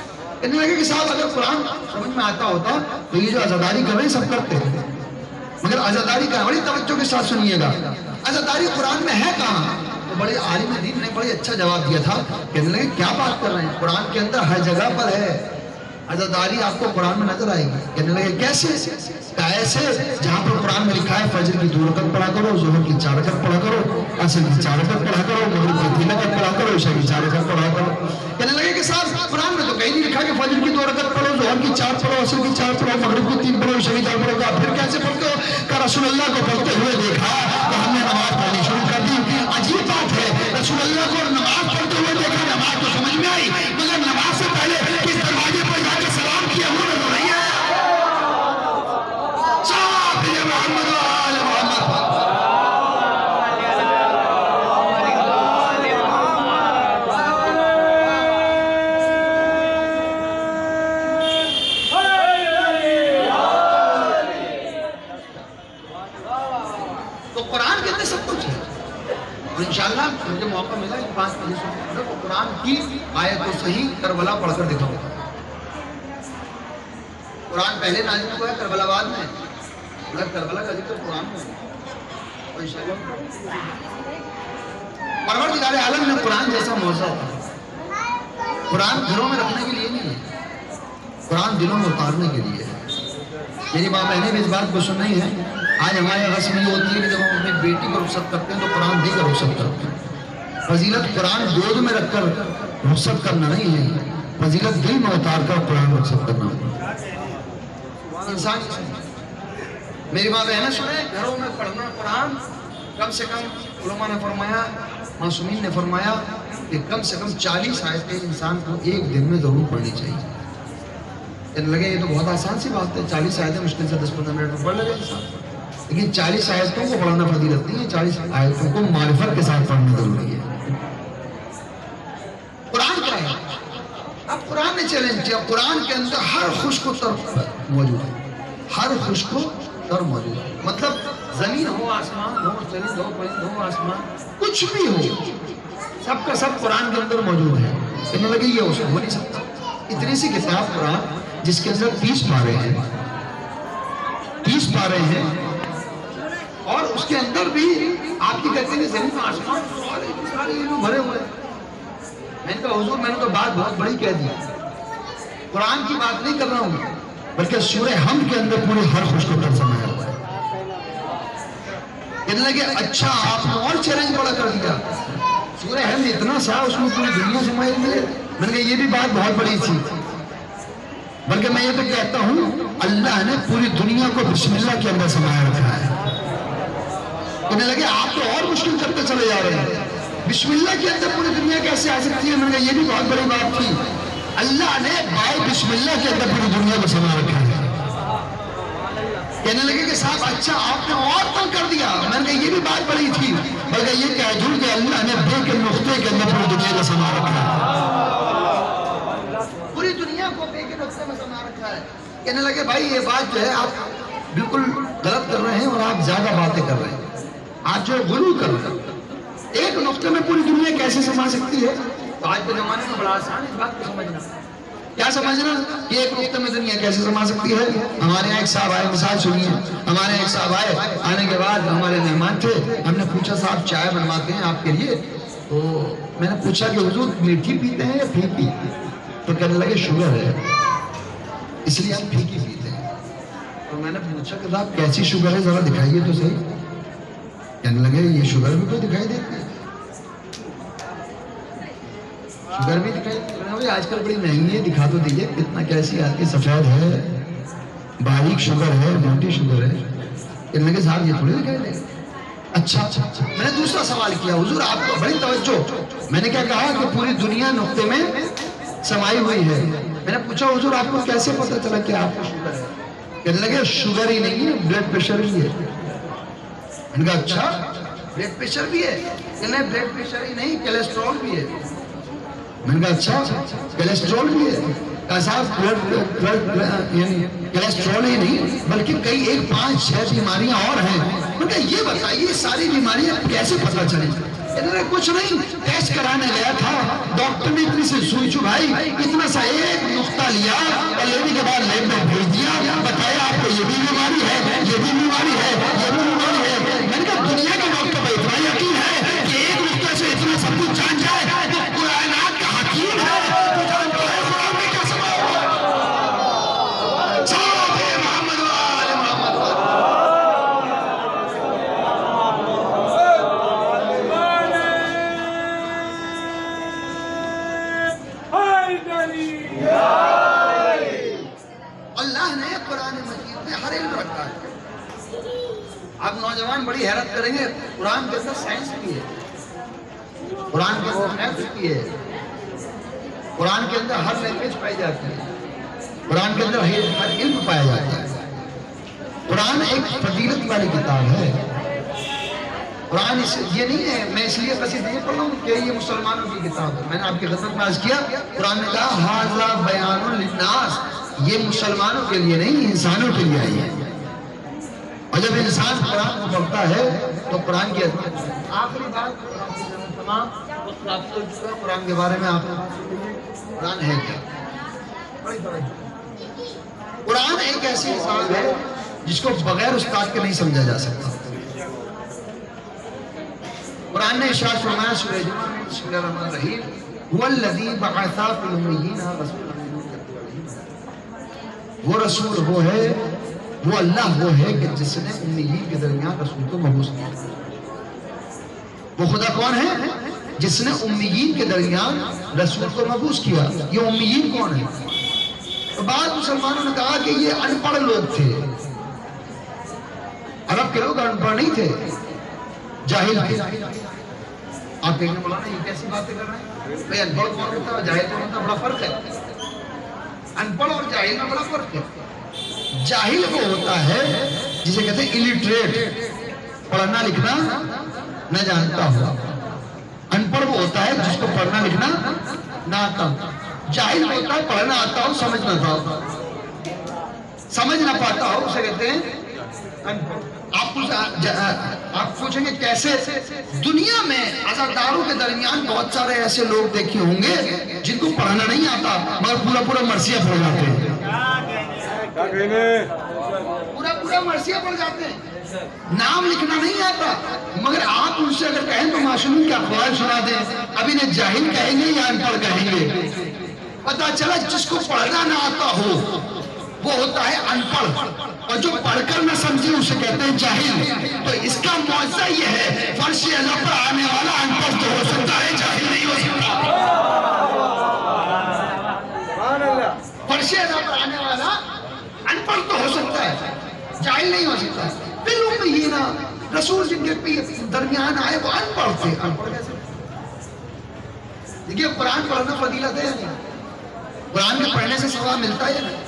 کہنے لگے کہ صاحب اگر قرآن سمجھ میں آتا ہوتا تو یہ جو عزاداری کر رہے ہیں سب کرتے ہیں، مگر عزاداری کا بڑی توجہ کے ساتھ سنیے گا. عزاداری قرآن میں ہے کہاں؟ تو بڑے عالم دین نے بڑے اچھا جواب دیا تھا. کہنے لگے کیا بات کر رہے ہیں، قرآن کے اندر ہر جگہ پر ہے. عزاداری آپ کو قرآن میں نظر آئے گی. کہنے لگے کیسے؟ ایسے جہاں پر قرآن میں لکھا ہے فجر کی 2 رکعت پڑھا کرو، ظہر کی 4 رکعت پڑھا کرو، عصر کی 4 رکعت پڑھا کرو، مغرب کی 3 رکعت پڑھا کرو، عشاء کی 4 رکعت پڑھا کرو. کہنے لگے کہ صاحب قرآن میں تو کہیں نہیں لکھا کہ فجر کی 2 رکعت پڑھو، ظہر کی 4 پڑھو، عصر کی 4 پڑھو، مغرب کی 3 پڑھو، عشاء کی 4 پڑھو. کہا پھر کیسے پڑھتے ہو؟ کہ رسول اللہ کو پڑھتے ہوئے دیکھا تو ہم نے نماز پڑھنی شروع کر دی. عجیب بات ہے، رسول اللہ کو نماز پڑھتے ہوئے دیکھا، نماز تو سمجھ میں آئی مگر نماز سے پہلے کس دروازے پر جا کے سلام کیا وہ نظر نہیں آیا. انشاءاللہ مجھے موقع ملا کہ 5 مجلسوں میں قرآن کی آیت کو صحیح کربلا پڑھ کر دکھاؤں گا. قرآن پہلے نازل ہوا ہے کربلا بعد میں. مگر کربلا کا ذکر قرآن میں اور انشاءاللہ پروردگار عالم نے قرآن جیسا موضوع قرآن گھروں میں رکھنے کے لیے نہیں ہے، قرآن دلوں میں اتارنے کے لیے ہے۔ میری ماں بہنیں بھی اس بات کو سن رہی ہیں، آج ہمارے رسم یہ ہوتی ہے کہ جب ہم اپنی بیٹی کو رخصت کرتے ہیں تو قرآن دے کر رخصت کرتے ہیں۔ فضیلت قرآن گود میں رکھ کر رخصت کرنا نہیں ہے، فضیلت دل میں اتار کر قرآن رخصت کرنا ہے۔ انسان میری ماں بہنیں سنیں، گھروں میں پڑھنا قرآن کم سے کم علماء نے فرمایا، معصومین نے فرمایا کہ کم سے کم 40 آیتیں انسان کو ایک دن میں ضرور پڑھنی چاہیے۔ کہنے لگے یہ تو بہت آسان سی بات ہے، 40 آیتیں مشکل سے 10-15 منٹ میں پڑھ لگے انسان، لیکن 40 آیتوں کو پڑھنا فضیلت نہیں ہے، 40 آیتوں کو معرفت کے ساتھ پڑھنا ضروری ہے۔ قرآن کیا ہے؟ اب قرآن نے چیلنج کیا، قرآن کے اندر ہر خشک و تر موجود ہے، ہر خشک و تر موجود ہے، مطلب زمین ہو، آسمان ہو، چرند ہو، پرند ہو، آسمان کچھ بھی ہو، سب کا سب قرآن کے اندر موجود ہے۔ کہنے لگے یہ ہو نہیں سکتا، اتنی سی کتاب قرآن جس کے اندر 30 پارے ہیں، 30 پارے ہیں، اور اس کے اندر بھی آپ کی کہتے ہیں زمین و آسمان سارے علم بھرے ہوئے ہیں۔ میں نے کہا حضور میں نے تو بات بہت بڑی کہہ دی، قرآن کی بات نہیں کر رہا ہوں، بلکہ سورہ حمد کے اندر پورے ہر خوش کو تر سمایا ہوا ہے۔ کہنے لگے اچھا آپ نے اور چیلنج بڑا کر دیا، سورہ حمد اتنا سا اس میں پوری دنیا سمائی ہوئی ہے۔ میں نے کہا یہ بھی بات بہت بڑی تھی، بلکہ میں یہ تو کہتا ہوں اللہ نے پوری دنیا کو بسم اللہ کے اندر سمایا رکھا ہے۔ کہنے لگے آپ تو اور مشکل کرتے چلے جا رہے ہیں، بسم اللہ کے اندر پوری دنیا کیسے آ سکتی ہے؟ میں نے کہا یہ بھی بہت بڑی بات تھی، اللہ نے بائے بسم اللہ کے اندر پوری دنیا کو سما رکھا ہے۔ کہنے لگے کہ صاحب اچھا آپ نے اور تنگ کر دیا، میں نے کہا یہ بھی بات بڑی تھی، بلکہ یہ کہہ دوں کہ اللہ نے بے کے نقطے کے اندر پوری دنیا کو سما رکھا ہے، پوری دنیا کو بے کے نقطے میں سما رکھا ہے۔ کہنے لگے بھائی یہ بات جو ہے آپ بالکل غلط کر رہے ہیں اور آپ زیادہ باتیں کر رہے ہیں، آپ جو غلو کر رہے ہیں، ایک نقطے میں پوری دنیا کیسے سما سکتی ہے؟ تو آج کے زمانے میں بڑا آسان ہے اس بات کو سمجھنا۔ کیا سمجھنا کہ ایک نقطے میں دنیا کیسے سما سکتی ہے؟ ہمارے یہاں ایک صاحب آئے، مثال سنیے، ہمارے یہاں ایک صاحب آئے، آنے کے بعد ہمارے مہمان تھے، ہم نے پوچھا صاحب چائے بنواتے ہیں آپ کے لیے؟ تو میں نے پوچھا کہ حضور میٹھی پیتے ہیں یا پھیکی؟ تو کہنے لگے شوگر ہے اس لیے ہم پھیکی پیتے ہیں۔ تو میں نے پوچھا کہ صاحب کیسی شوگر ہے ذرا دکھائیے تو صحیح۔ کہنے لگے یہ شوگر بھی تو دکھائی دیتی ہے، شوگر بھی دکھائی دیتی ہے، آج کل بڑی مہنگی ہے، دکھا تو دیجیے کتنا کیسی آتی ہے، سفید ہے، باریک شوگر ہے، موٹی شوگر ہے۔ کہنے لگے صاحب یہ تھوڑی دکھائی دے گا۔ اچھا میں نے دوسرا سوال کیا، حضور آپ کو بڑی توجہ، میں نے کیا کہا کہ پوری دنیا نقطے میں سمائی ہوئی ہے۔ میں نے پوچھا حضور آپ کو کیسے پتا چلا کہ آپ کو شوگر ہے؟ کہنے لگے شوگر ہی نہیں ہے، بلڈ پریشر بھی ہے۔ میں نے کہا اچھا بلڈ پریشر بھی ہے؟ کہنے لگے بلڈ پریشر ہی نہیں کیلیسٹرول بھی ہے۔ میں نے کہا اچھا کیلیسٹرول بھی ہے؟ کہا صاحب یعنی کیلیسٹرول ہی نہیں بلکہ کئی 1-5-6 بیماریاں اور ہیں۔ میں نے کہا یہ بتائیے ساری بیماریاں کیسے پتہ چلیں؟ کہنے لگے کچھ نہیں، ٹیسٹ کرانے گیا تھا، ڈاکٹر نے اتنی سی سوئی چبھائی، اتنا سا ایک نقطہ لیا اور لینے کے بعد لیب میں بھیج دیا، بتایا آپ کو یہ بھی بیماری ہے، یہ بھی بیماری ہے، یہ بھی بیماری ہے۔ میں نے کہا دنیا کے ڈاکٹر پہ اتنا یقین ہے کہ ایک نقطے سے اتنا سب کچھ جان جائے، کائنات کا حکیم ہے، تو جانتا ہے قرآن میں کیا سمایا ہوا ہے۔ صلوات محمد و آل محمد۔ اللہ نے قرآن مجید میں ہر علم رکھا ہے۔ آپ نوجوان بڑی حیرت کریں گے، قرآن کے اندر سائنس بھی ہے، قرآن کے اندر میتھس بھی ہے، قرآن کے اندر ہر لینگویج پائی جاتی ہے، قرآن کے اندر ہر علم پایا جاتا ہے۔ قرآن ایک فضیلت والی کتاب ہے۔ قرآن یہ نہیں ہے میں اس لیے بس یہ پڑھ رہا ہوں کہ یہ مسلمانوں کی کتاب ہے۔ میں نے آپ کی خدمت میں عرض کیا، قرآن نے کہا ھذا بیان للناس، یہ مسلمانوں کے لیے نہیں انسانوں کے لیے آئی ہے۔ اور جب انسان قرآن کو پڑھتا ہے تو قرآن کی آخری بات تمام قرآن کے بارے میں آپ قرآن ہے کیا؟ قرآن ایک ایسی کتاب ہے جس کو بغیر استاد کے نہیں سمجھا جا سکتا۔ قرآن نے ارشاد فرمایا سورہ جمعہ میں بسم اللہ الرحمن الرحیم هو الذی بعث فی الامیین رسولا منہم یتلو علیہم، وہ رسول وہ ہے، وہ اللہ وہ ہے کہ جس نے امیین کے درمیان رسول کو مبعوث کیا۔ وہ خدا کون ہے؟ جس نے امیین کے درمیان رسول کو مبعوث کیا۔ یہ امیین کون ہے؟ تو بعض مسلمانوں نے کہا کہ یہ ان پڑھ لوگ تھے۔ عرب کے لوگ ان پڑھ نہیں تھے، جاہل تھے۔ آپ کہیں گے مولانا یہ کیسی باتیں کر رہے ہیں؟ بھئی ان پڑھ کون ہوتا ہے جاہل کون ہوتا ہے؟ بڑا فرق ہے، ان پڑھ اور جاہل میں بڑا فرق ہے۔ جاہل وہ ہوتا ہے جسے کہتے ہیں الٹریٹ، پڑھنا لکھنا نہ جانتا ہوا۔ ان پڑھ وہ ہوتا ہے جس کو پڑھنا لکھنا نہ آتا ہو۔ جاہل وہ ہوتا ہے پڑھنا آتا ہو سمجھ نہ پاتا ہو، سمجھ نہ پاتا ہو، اسے کہتے ہیں ان پڑھ۔ آپ پوچھیں گے کیسے؟ دنیا میں عزاداروں کے درمیان بہت سارے ایسے لوگ دیکھے ہوں گے جن کو پڑھنا نہیں آتا مگر پورا پورا مرثیہ پڑھ جاتے ہیں، پورا پورا مرثیہ پڑھ جاتے ہیں، نام لکھنا نہیں آتا مگر آپ ان سے اگر کہیں تو معصوم کے اقوال سنا دیں، اب انہیں جاہل کہیں گے یا ان پڑھ کہیں گے؟ پتا چلا جس کو پڑھنا نہ آتا ہو وہ ہوتا ہے ان پڑھ، اور جو پڑھ کر نہ سمجھے اسے کہتے ہیں جاہل۔ تو اس کا معجزہ یہ ہے فرش اعلیٰ پر آنے والا ان پڑھ تو ہو سکتا ہے، جاہل نہیں ہو سکتا۔ فرش اعلیٰ پر آنے والا ان پڑھ تو ہو سکتا ہے، جاہل نہیں ہو سکتا۔ پھر امیین رسول جن کے درمیان آئے وہ ان پڑھ تھے۔ ان پڑھ کیسے؟ دیکھیے قرآن پڑھنا فضیلت ہے یا نہیں؟ قرآن کے پڑھنے سے ثواب ملتا ہے یا نہیں؟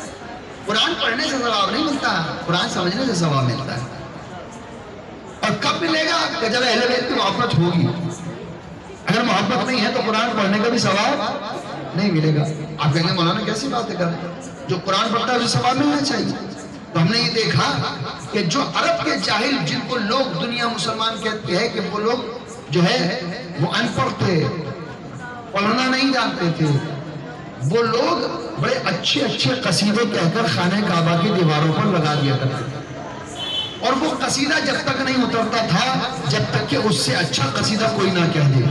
قرآن پڑھنے سے ثواب نہیں ملتا، قرآن سمجھنے سے ثواب ملتا ہے۔ اور کب ملے گا کہ جب اہل بیت کی محبت ہوگی۔ اگر محبت نہیں ہے تو قرآن پڑھنے کا بھی ثواب نہیں ملے گا۔ آپ کہیں گے مولانا کیسی باتیں کر رہے ہیں؟ جو قرآن پڑھتا ہے اسے ثواب ملنا چاہیے۔ تو ہم نے یہ دیکھا کہ جو عرب کے جاہل جن کو لوگ دنیا مسلمان کہتے ہیں کہ وہ لوگ جو ہے وہ ان پڑھ تھے، پڑھنا نہیں جانتے تھے، وہ لوگ بڑے اچھے اچھے قصیدے کہہ کر خانہ کعبہ کی دیواروں پر لگا دیا کرتے تھے، اور وہ قصیدہ جب تک نہیں اترتا تھا جب تک کہ اس سے اچھا قصیدہ کوئی نہ کہہ دے۔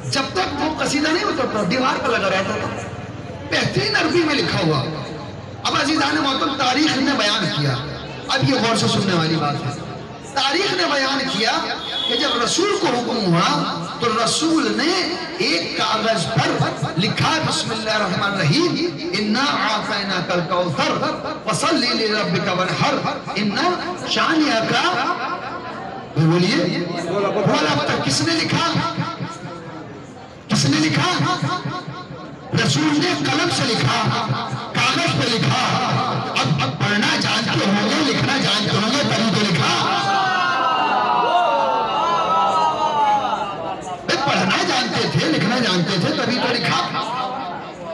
جب تک وہ قصیدہ نہیں اترتا دیوار پر لگا رہتا تھا، بہترین عربی میں لکھا ہوا۔ اب عزیزان محترم تاریخ نے بیان کیا، اب یہ غور سے سننے والی بات ہے، تاریخ نے بیان کیا کہ جب رسول کو حکم ہوا تو رسول نے ایک کاغذ پر لکھا بسم اللہ الرحمن الرحیم انا اعطیناک الکوثر فصلی لربک وانحر انا شانئک بولیے بولا اب کس نے لکھا؟ کس نے لکھا؟ رسول نے قلم سے لکھا، کاغذ پہ لکھا۔ اب پڑھنا جانتے ہوں گے، لکھنا جانتے ہوں گے تبھی تو لکھا۔ پڑھنا جانتے تھے، لکھنا جانتے تھے تبھی تو لکھا۔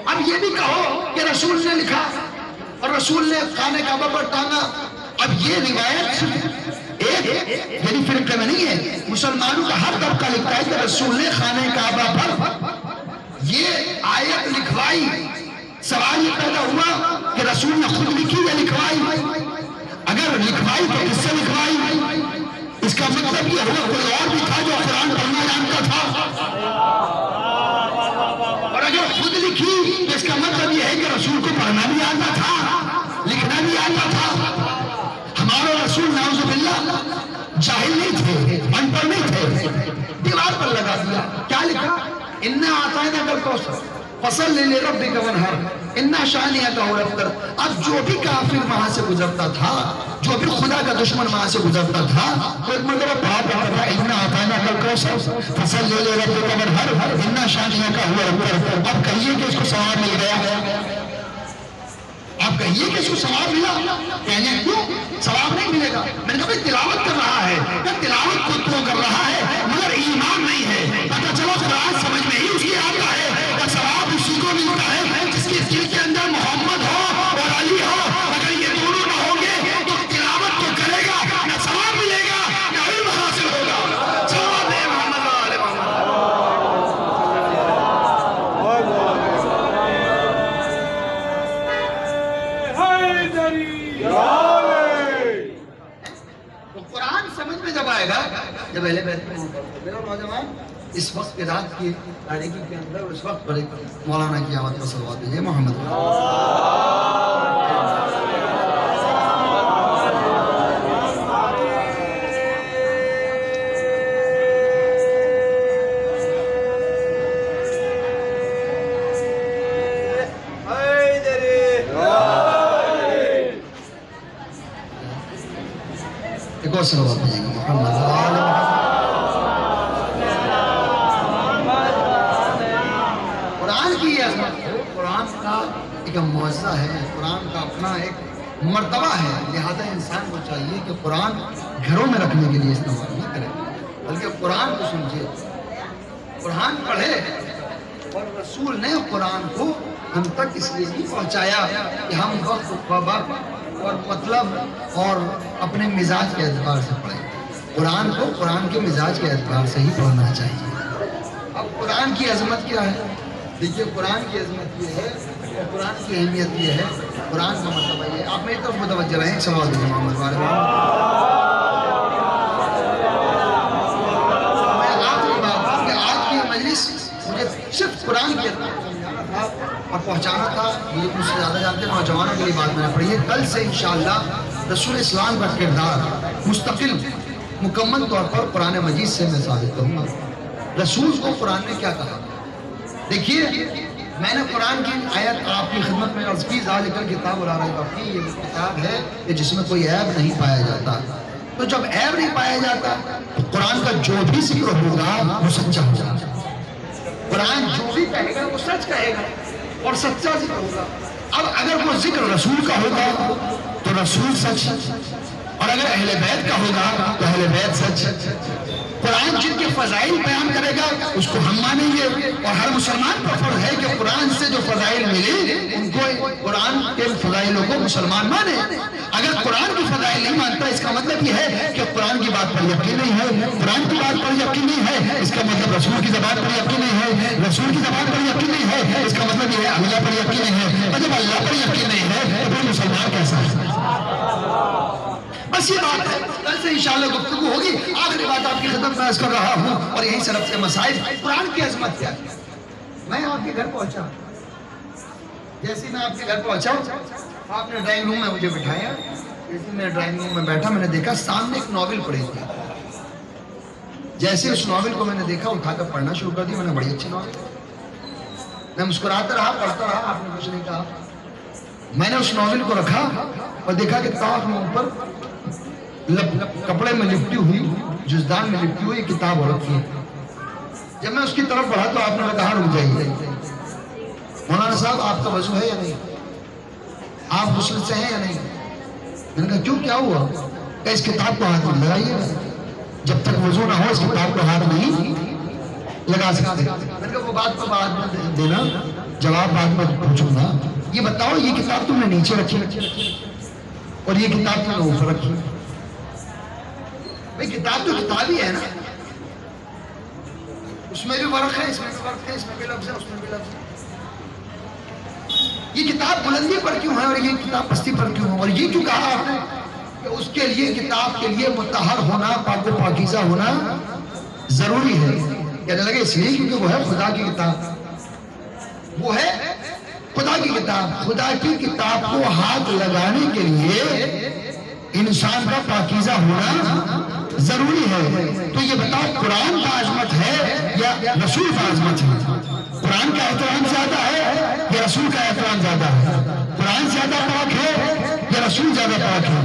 اب یہ بھی کہو کہ رسول نے لکھا اور رسول نے خانہ کعبہ پر ٹانگا۔ اب یہ روایت ایک یعنی فرقے میں نہیں ہے، مسلمانوں کا ہر طبقہ لکھتا ہے کہ رسول نے خانہ کعبہ پر یہ آیت لکھوائی۔ سوال یہ پیدا ہوا کہ رسول نے خود لکھی یا لکھوائی؟ اگر لکھوائی تو کس سے لکھوائی؟ اس کا مطلب یہ ہوا کوئی اور بھی تھا جو قرآن پڑھنا جانتا تھا، اور اگر خود لکھی تو اس کا مطلب یہ ہے کہ رسول کو پڑھنا بھی آتا تھا، لکھنا بھی آتا تھا۔ ہمارا رسول نعوذ باللہ جاہل نہیں تھے، ان پڑھ نہیں تھے، دیوار پر لگا دیا۔ کیا لکھا؟ انا اعطیناک الکوثر فصلی لربک وانحر انا شانئک هو الابتر۔ اب جو بھی کافر وہاں سے گزرتا تھا، جو بھی خدا کا دشمن وہاں سے گزرتا تھا، وہ ایک مرتبہ پڑھا تھا انا اعطیناک الکوثر فصلی لربک وانحر انا شانئک هو الابتر۔ اب کہیے کہ اس کو ثواب مل گیا؟ آپ کہیے کہ اس کو ثواب ملا؟ کہنے کیوں ثواب نہیں ملے گا؟ میں نے کہا تلاوت کر رہا ہے، تلاوت خود تو کر رہا ہے مگر ایمان نہیں ہے۔ پتہ چلو قرآن سمجھ میں ہی اس کی آتا ہے، اور ثواب اسی کو ملتا ہے جس کے دل کے اندر محمد ہو اور علی ہو۔ اگر یہ دونوں نہ ہوں گے تو تلاوت تو کرے گا، نہ ثواب ملے گا نہ علم حاصل ہوگا۔ ثواب ہے محمد علیہ محمد۔ حیدری سمجھ میں جب آئے گا جب اہل بیت میں میرا نوجوان اس وقت کے رات کی تاریکی کے اندر اس وقت پر مولانا کی آمد پر صلوات دیجیے محمد ایک اور صلوات دیجیے محمد قرآن کی یہ عظمت ہے، قرآن کا ایک معجزہ ہے، قرآن کا اپنا ایک مرتبہ ہے، لہذا انسان کو چاہیے کہ قرآن گھروں میں رکھنے کے لیے استعمال نہ کرے بلکہ قرآن کو سمجھے، قرآن پڑھے۔ اور رسول نے قرآن کو ہم تک اس لیے نہیں پہنچایا کہ ہم وقت وقت اور مطلب اور اپنے مزاج کے اعتبار سے پڑھیں، قرآن کو قرآن کے مزاج کے اعتبار سے ہی پڑھنا چاہیے۔ اب قرآن کی عظمت کیا ہے؟ دیکھیے قرآن کی عظمت یہ ہے اور قرآن کی اہمیت یہ ہے، قرآن کا مطلب یہ ہے۔ آپ میری طرف متوجہ رہیں، سوال دیجیے محمد بارے میں آخری بات کہ آج کی مجلس مجھے صرف قرآن کی عظمت سمجھانا تھا اور پہنچانا تھا، مجھے مجھ سے زیادہ جانتے نوجوانوں کے لیے بات میں نے پڑھی ہے۔ کل سے انشاءاللہ رسول اسلام کا کردار مستقل مکمل طور پر قرآن مجید سے میں ثابت کروں گا۔ رسول کو قرآن نے کیا کہا؟ دیکھیے میں نے قرآن کی آیت آپ کی خدمت میں عرض کی، ذالک الکتاب لا ریب فیہ، یہ کتاب ہے کہ جس میں کوئی عیب نہیں پایا جاتا۔ تو جب عیب نہیں پایا جاتا تو قرآن کا جو بھی ذکر ہوگا وہ سچا ہوگا، قرآن جو بھی کہے گا وہ سچ کہے گا اور سچا ذکر ہوگا۔ اب اگر وہ ذکر رسول کا ہوگا تو رسول سچ، اور اگر اہل بیت کا ہوگا تو اہل بیت سچ۔ قرآن جن کے فضائل بیان کرے گا اس کو ہم مانیں گے، اور ہر مسلمان پر فرض ہے کہ قرآن سے جو فضائل ملی ان کو قرآن کے فضائلوں کو مسلمان مانے۔ اگر قرآن کی فضائل نہیں مانتا اس کا مطلب یہ ہے کہ قرآن کی بات پر یقین نہیں ہے، قرآن کی بات پر یقین نہیں ہے، اس کا مطلب رسول کی زبان پر یقین نہیں ہے، رسول کی زبان پر یقین نہیں ہے، اس کا مطلب یہ ہے اللہ پر یقین نہیں ہے۔ اور جب اللہ پر یقین نہیں ہے تو پھر مسلمان کیسا ہے؟ بس یہ بات ہے، کل سے انشاءاللہ گفتگو ہوگی۔ آخری بات آپ کی خدمت میں عرض کر رہا ہوں اور یہی سرف سے مسائل، قرآن کی عظمت کیا ہے؟ میں آپ کے گھر پہنچا، جیسے میں آپ کے گھر پہنچا آپ نے ڈرائنگ روم میں مجھے بٹھایا، جیسے میں ڈرائنگ روم میں بیٹھا میں نے دیکھا سامنے ایک ناول پڑھی تھی۔ جیسے اس ناول کو میں نے دیکھا اٹھا کر پڑھنا شروع کر دی، میں نے بڑی اچھی ناول، میں مسکراتا رہا پڑھتا رہا، آپ نے کچھ نہیں کہا۔ میں نے اس ناول کو رکھا اور دیکھا کہ طاق میں اوپر کپڑے میں لپٹی ہوئی، جزدان میں لپٹی ہوئی کتاب ہو رکھی ہے۔ جب میں اس کی طرف پڑھا تو آپ نے کہا رک جائیے مولانا صاحب آپ کا وضو ہے یا نہیں، آپ غسل سے ہیں یا نہیں؟ میں نے کہا کیوں کیا ہوا؟ کہ اس کتاب کو ہاتھ میں لگائیے، جب تک وضو نہ ہو اس کتاب کو ہاتھ نہیں لگا سکتے۔ میں نے کہا وہ بات کو بعد میں دینا، جواب بعد میں پوچھوں گا۔ یہ بتاؤ یہ کتاب تم نے نیچے رکھی اور یہ کتاب تم نے اوپر رکھی؟ بھئی کتاب تو کتاب ہی ہے نا، اس میں بھی ورق ہے، اس میں بھی ورق ہے، اس میں بھی لفظ ہے، اس میں بھی لفظ ہے۔ یہ کتاب بلندی پر کیوں ہے اور یہ کتاب پستی پر کیوں ہے؟ اور یہ کیوں کہا آپ نے کہ اس کے لیے کتاب کے لیے مطہر ہونا، پاک و پاکیزہ ہونا ضروری ہے؟ کہنے لگے اس لیے کیونکہ وہ ہے خدا کی کتاب، وہ ہے خدا کی کتاب۔ خدا کی کتاب کو ہاتھ لگانے کے لیے انسان کا پاکیزہ ہونا ضروری ہے۔ تو یہ بتاؤ قرآن کا عظمت ہے یا رسول کا عظمت ہے؟ قرآن کا احترام زیادہ ہے یا رسول کا احترام زیادہ ہے؟ قرآن زیادہ پاک ہے یا رسول زیادہ پاک ہے؟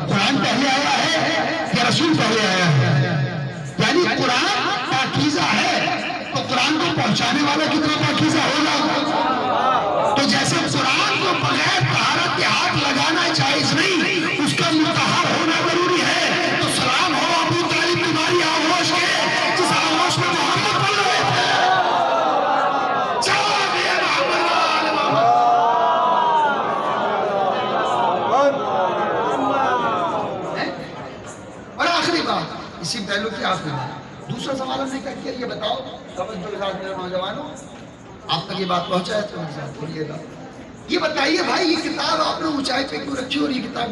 قرآن پہلے آیا ہے یا رسول پہلے آیا ہے؟ یعنی قرآن پاکیزہ ہے تو قرآن کو پہنچانے والا کتنا پاکیزہ ہوگا؟ تو جیسے قرآن کو بغیر طہارت کے ہاتھ لگانا جائز نہیں، اس کا مطہر ہونا ضروری ہے۔ تو سلام ہو ابو طالب تمہاری آغوش کے، جس آغوش میں محمد پڑھ رہے تھے۔ چلا گیا محمد آل محمد۔ اور آخری بات اسی پہلو کی آخری بات، دوسرا سوال ہم نے کیا کیا؟ یہ بتاؤ توجہ کے ساتھ میرے نوجوانوں، آپ تک یہ بات پہنچا ہے تو میرے ساتھ بولیے گا۔ یہ بتائیے بھائی یہ کتاب آپ نے اونچائی پہ کیوں رکھی اور یہ کتاب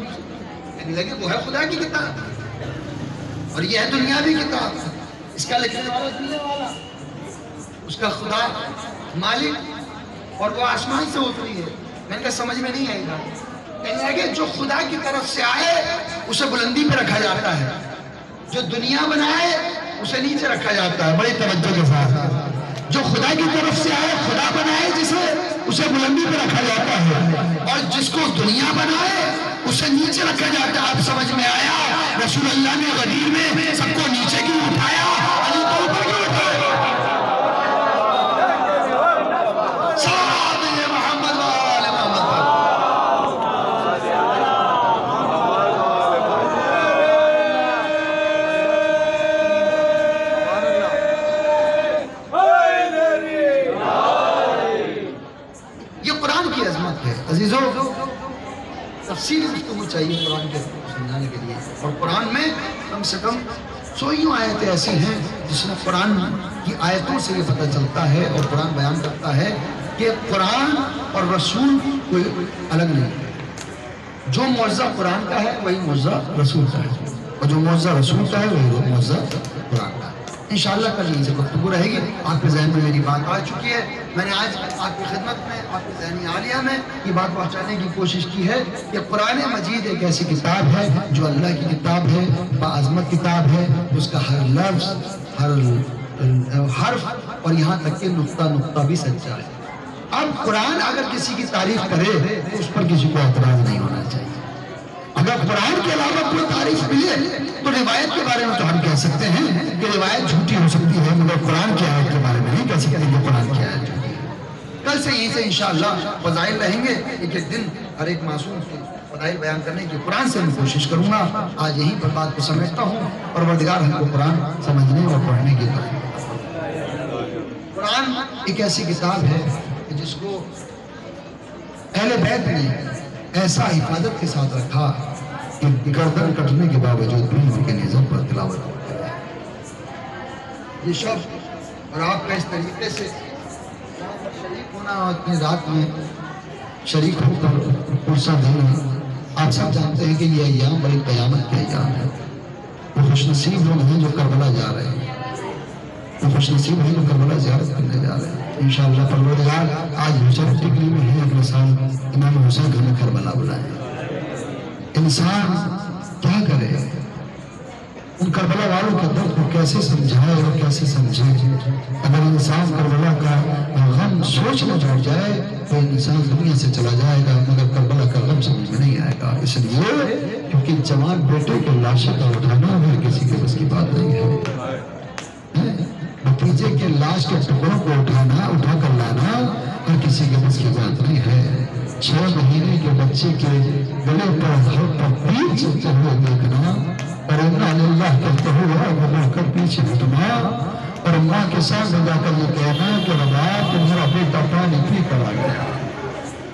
کہنے لگے وہ ہے خدا کی کتاب، اور یہ ہے دنیاوی کتاب، اس کا لکھنے والا دنیا والا، اس کا خدا مالک، اور وہ آسمان سے اتری ہے۔ میں نے کہا سمجھ میں نہیں آئے گا۔ کہنے لگے جو خدا کی طرف سے آئے اسے بلندی پہ رکھا جاتا ہے، جو دنیا بنائے اسے نیچے رکھا جاتا ہے۔ بڑی توجہ کے ساتھ، جو خدا کی طرف سے آئے، خدا بنائے جسے، اسے بلندی پہ رکھا جاتا ہے، اور جس کو دنیا بنائے اسے نیچے رکھا جاتا ہے۔ آپ سمجھ میں آیا؟ رسول اللہ نے غدیر میں سب کو نیچے کیوں اٹھایا، علی کو اوپر کیوں اٹھایا؟ صلی محمد وآل محمد۔ یہ قرآن کی عظمت ہے عزیزو۔ تفصیلی گفتگو چاہیے قرآن کے سمجھانے کے لیے، اور قرآن میں کم سے کم 100 آیتیں ایسی ہیں جس میں قرآن کی آیتوں سے یہ پتہ چلتا ہے، اور قرآن بیان کرتا ہے کہ قرآن اور رسول کوئی الگ نہیں ہے۔ جو معجزہ قرآن کا ہے وہی معجزہ رسول کا ہے، اور جو معجزہ رسول کا ہے وہی معجزہ قرآن کا ہے۔ انشاءاللہ کل یہیں سے گفتگو رہے گی۔ آپ کے ذہن میں میری بات آ چکی ہے، میں نے آج آپ کی خدمت میں، آپ کے ذہنی عالیہ میں یہ بات پہنچانے کی کوشش کی ہے کہ قرآن مجید ایک ایسی کتاب ہے جو اللہ کی کتاب ہے، باعظمت کتاب ہے، اس کا ہر لفظ، ہر حرف، اور یہاں تک کہ نقطہ نقطہ بھی سچا ہے۔ اب قرآن اگر کسی کی تعریف کرے تو اس پر کسی کو اعتراض نہیں ہونا چاہیے۔ اگر قرآن کے علاوہ کوئی تعریف ملے تو روایت کے بارے میں تو ہم کہہ سکتے ہیں کہ روایت جھوٹی ہو سکتی ہے، مگر قرآن کی آیت کے بارے میں نہیں کہہ سکتے کہ قرآن کی آیت جھوٹی ہے۔ کل سے یہیں سے انشاءاللہ فضائل رہیں گے، ایک ایک دن ہر ایک معصوم کے فضائل بیان کرنے کی قرآن سے میں کوشش کروں گا۔ آج یہیں پر بات کو سمیٹتا ہوں، اور پروردگار ہم کو قرآن سمجھنے اور پڑھنے کی توفیق۔ قرآن ایک ایسی کتاب ہے کہ جس کو اہل بیت نے ایسا حفاظت کے ساتھ رکھا کہ گردن کٹنے کے باوجود بھی ان کے نظام پر تلاوت ہوتی ہے۔ یہ شب اور آپ کا اس طریقے سے شریک ہونا، اپنی رات میں شریک ہو کر پرسہ دینا، آپ سب جانتے ہیں کہ یہ ایام بڑی قیامت کے ایام ہیں۔ وہ خوش نصیب لوگ ہیں جو کربلا جا رہے ہیں، وہ خوش نصیب ہیں جو کربلا زیارت کرنے جا رہے ہیں۔ انشاءاللہ پروردگار آج حسین ٹکری میں ہے، اگلے سال امام حسین کو ہمیں کربلا بلائے۔ انسان کیا کرے، ان کربلا والوں کے درد کو کیسے سمجھائے اور کیسے سمجھے؟ اگر انسان کربلا کا غم سوچ میں جڑ جائے تو انسان دنیا سے چلا جائے گا، مگر کربلا کا غم سمجھ میں نہیں آئے گا۔ اس لیے کیونکہ جوان بیٹے کے لاشیں کا اٹھانا ہر کسی کے بس کی بات نہیں ہے، بھتیجے کے لاش کے ٹکڑوں کو اٹھا کر لانا ہر کسی کے بس کی بات نہیں ہے۔ 6 مہینے کے بچے کے گلے پر ہر پر تیر چلتے ہوئے دیکھنا، اور انا للہ کہتے ہوئے بڑھ کر پیچھے ہٹنا، اور ماں کے سامنے جا کر یہ کہنا کہ ربا کہ میرا بیٹا پانی پی کر آ گیا،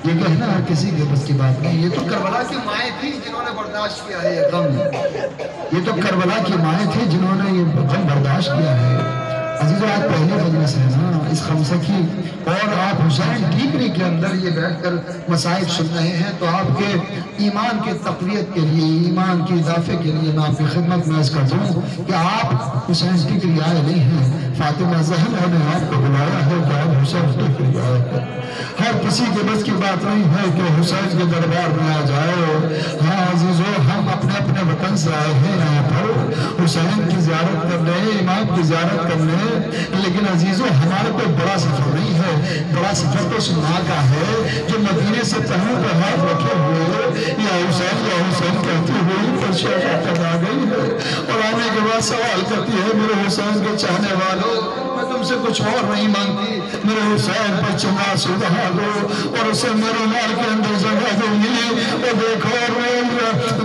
یہ کہنا ہر کسی کے بس کی بات نہیں۔ یہ تو کربلا کی مائیں تھیں جنہوں نے برداشت کیا ہے یہ غم، یہ تو کربلا کی مائیں تھیں جنہوں نے یہ غم برداشت کیا ہے۔ عزیزو آج پہلے مجلس ہے نا اس خمسہ کی، اور آپ حسین ٹیکری کے اندر یہ بیٹھ کر مصائب سن رہے ہیں، تو آپ کے ایمان کی تقویت کے لیے، ایمان کی اضافے کے لیے میں آپ کی خدمت میں عرض کر دوں کہ آپ حسین ٹیکری آئے نہیں ہیں، فاطمہ زہرا نے آپ کو بلایا ہے کہ آپ حسین ٹیکری آئے ہیں۔ ہر کسی کے بس کی بات نہیں ہے کہ حسین کے دربار میں آ جائے۔ ہاں عزیزو، ہم اپنے اپنے وطن سے آئے ہیں یہاں پر حسین کی زیارت کرنے، امام کی زیارت کرنے، لیکن عزیزو ہمارا کوئی بڑا سفر نہیں ہے۔ بڑا سفر تو اس ماں کا ہے جو مدینے سے پہلے پہ ہاتھ رکھے ہوئے یا حسین کہتی ہوئی پر شہر آ گئی ہے، اور آنے کے بعد سوال کرتی ہے میرے حسین کے چاہنے والوں، میں تم سے کچھ اور نہیں مانگتی، میرے حسین پر چما سبحا دو اور اسے میرے مال کے اندر جگہ دوں گی، اور دیکھو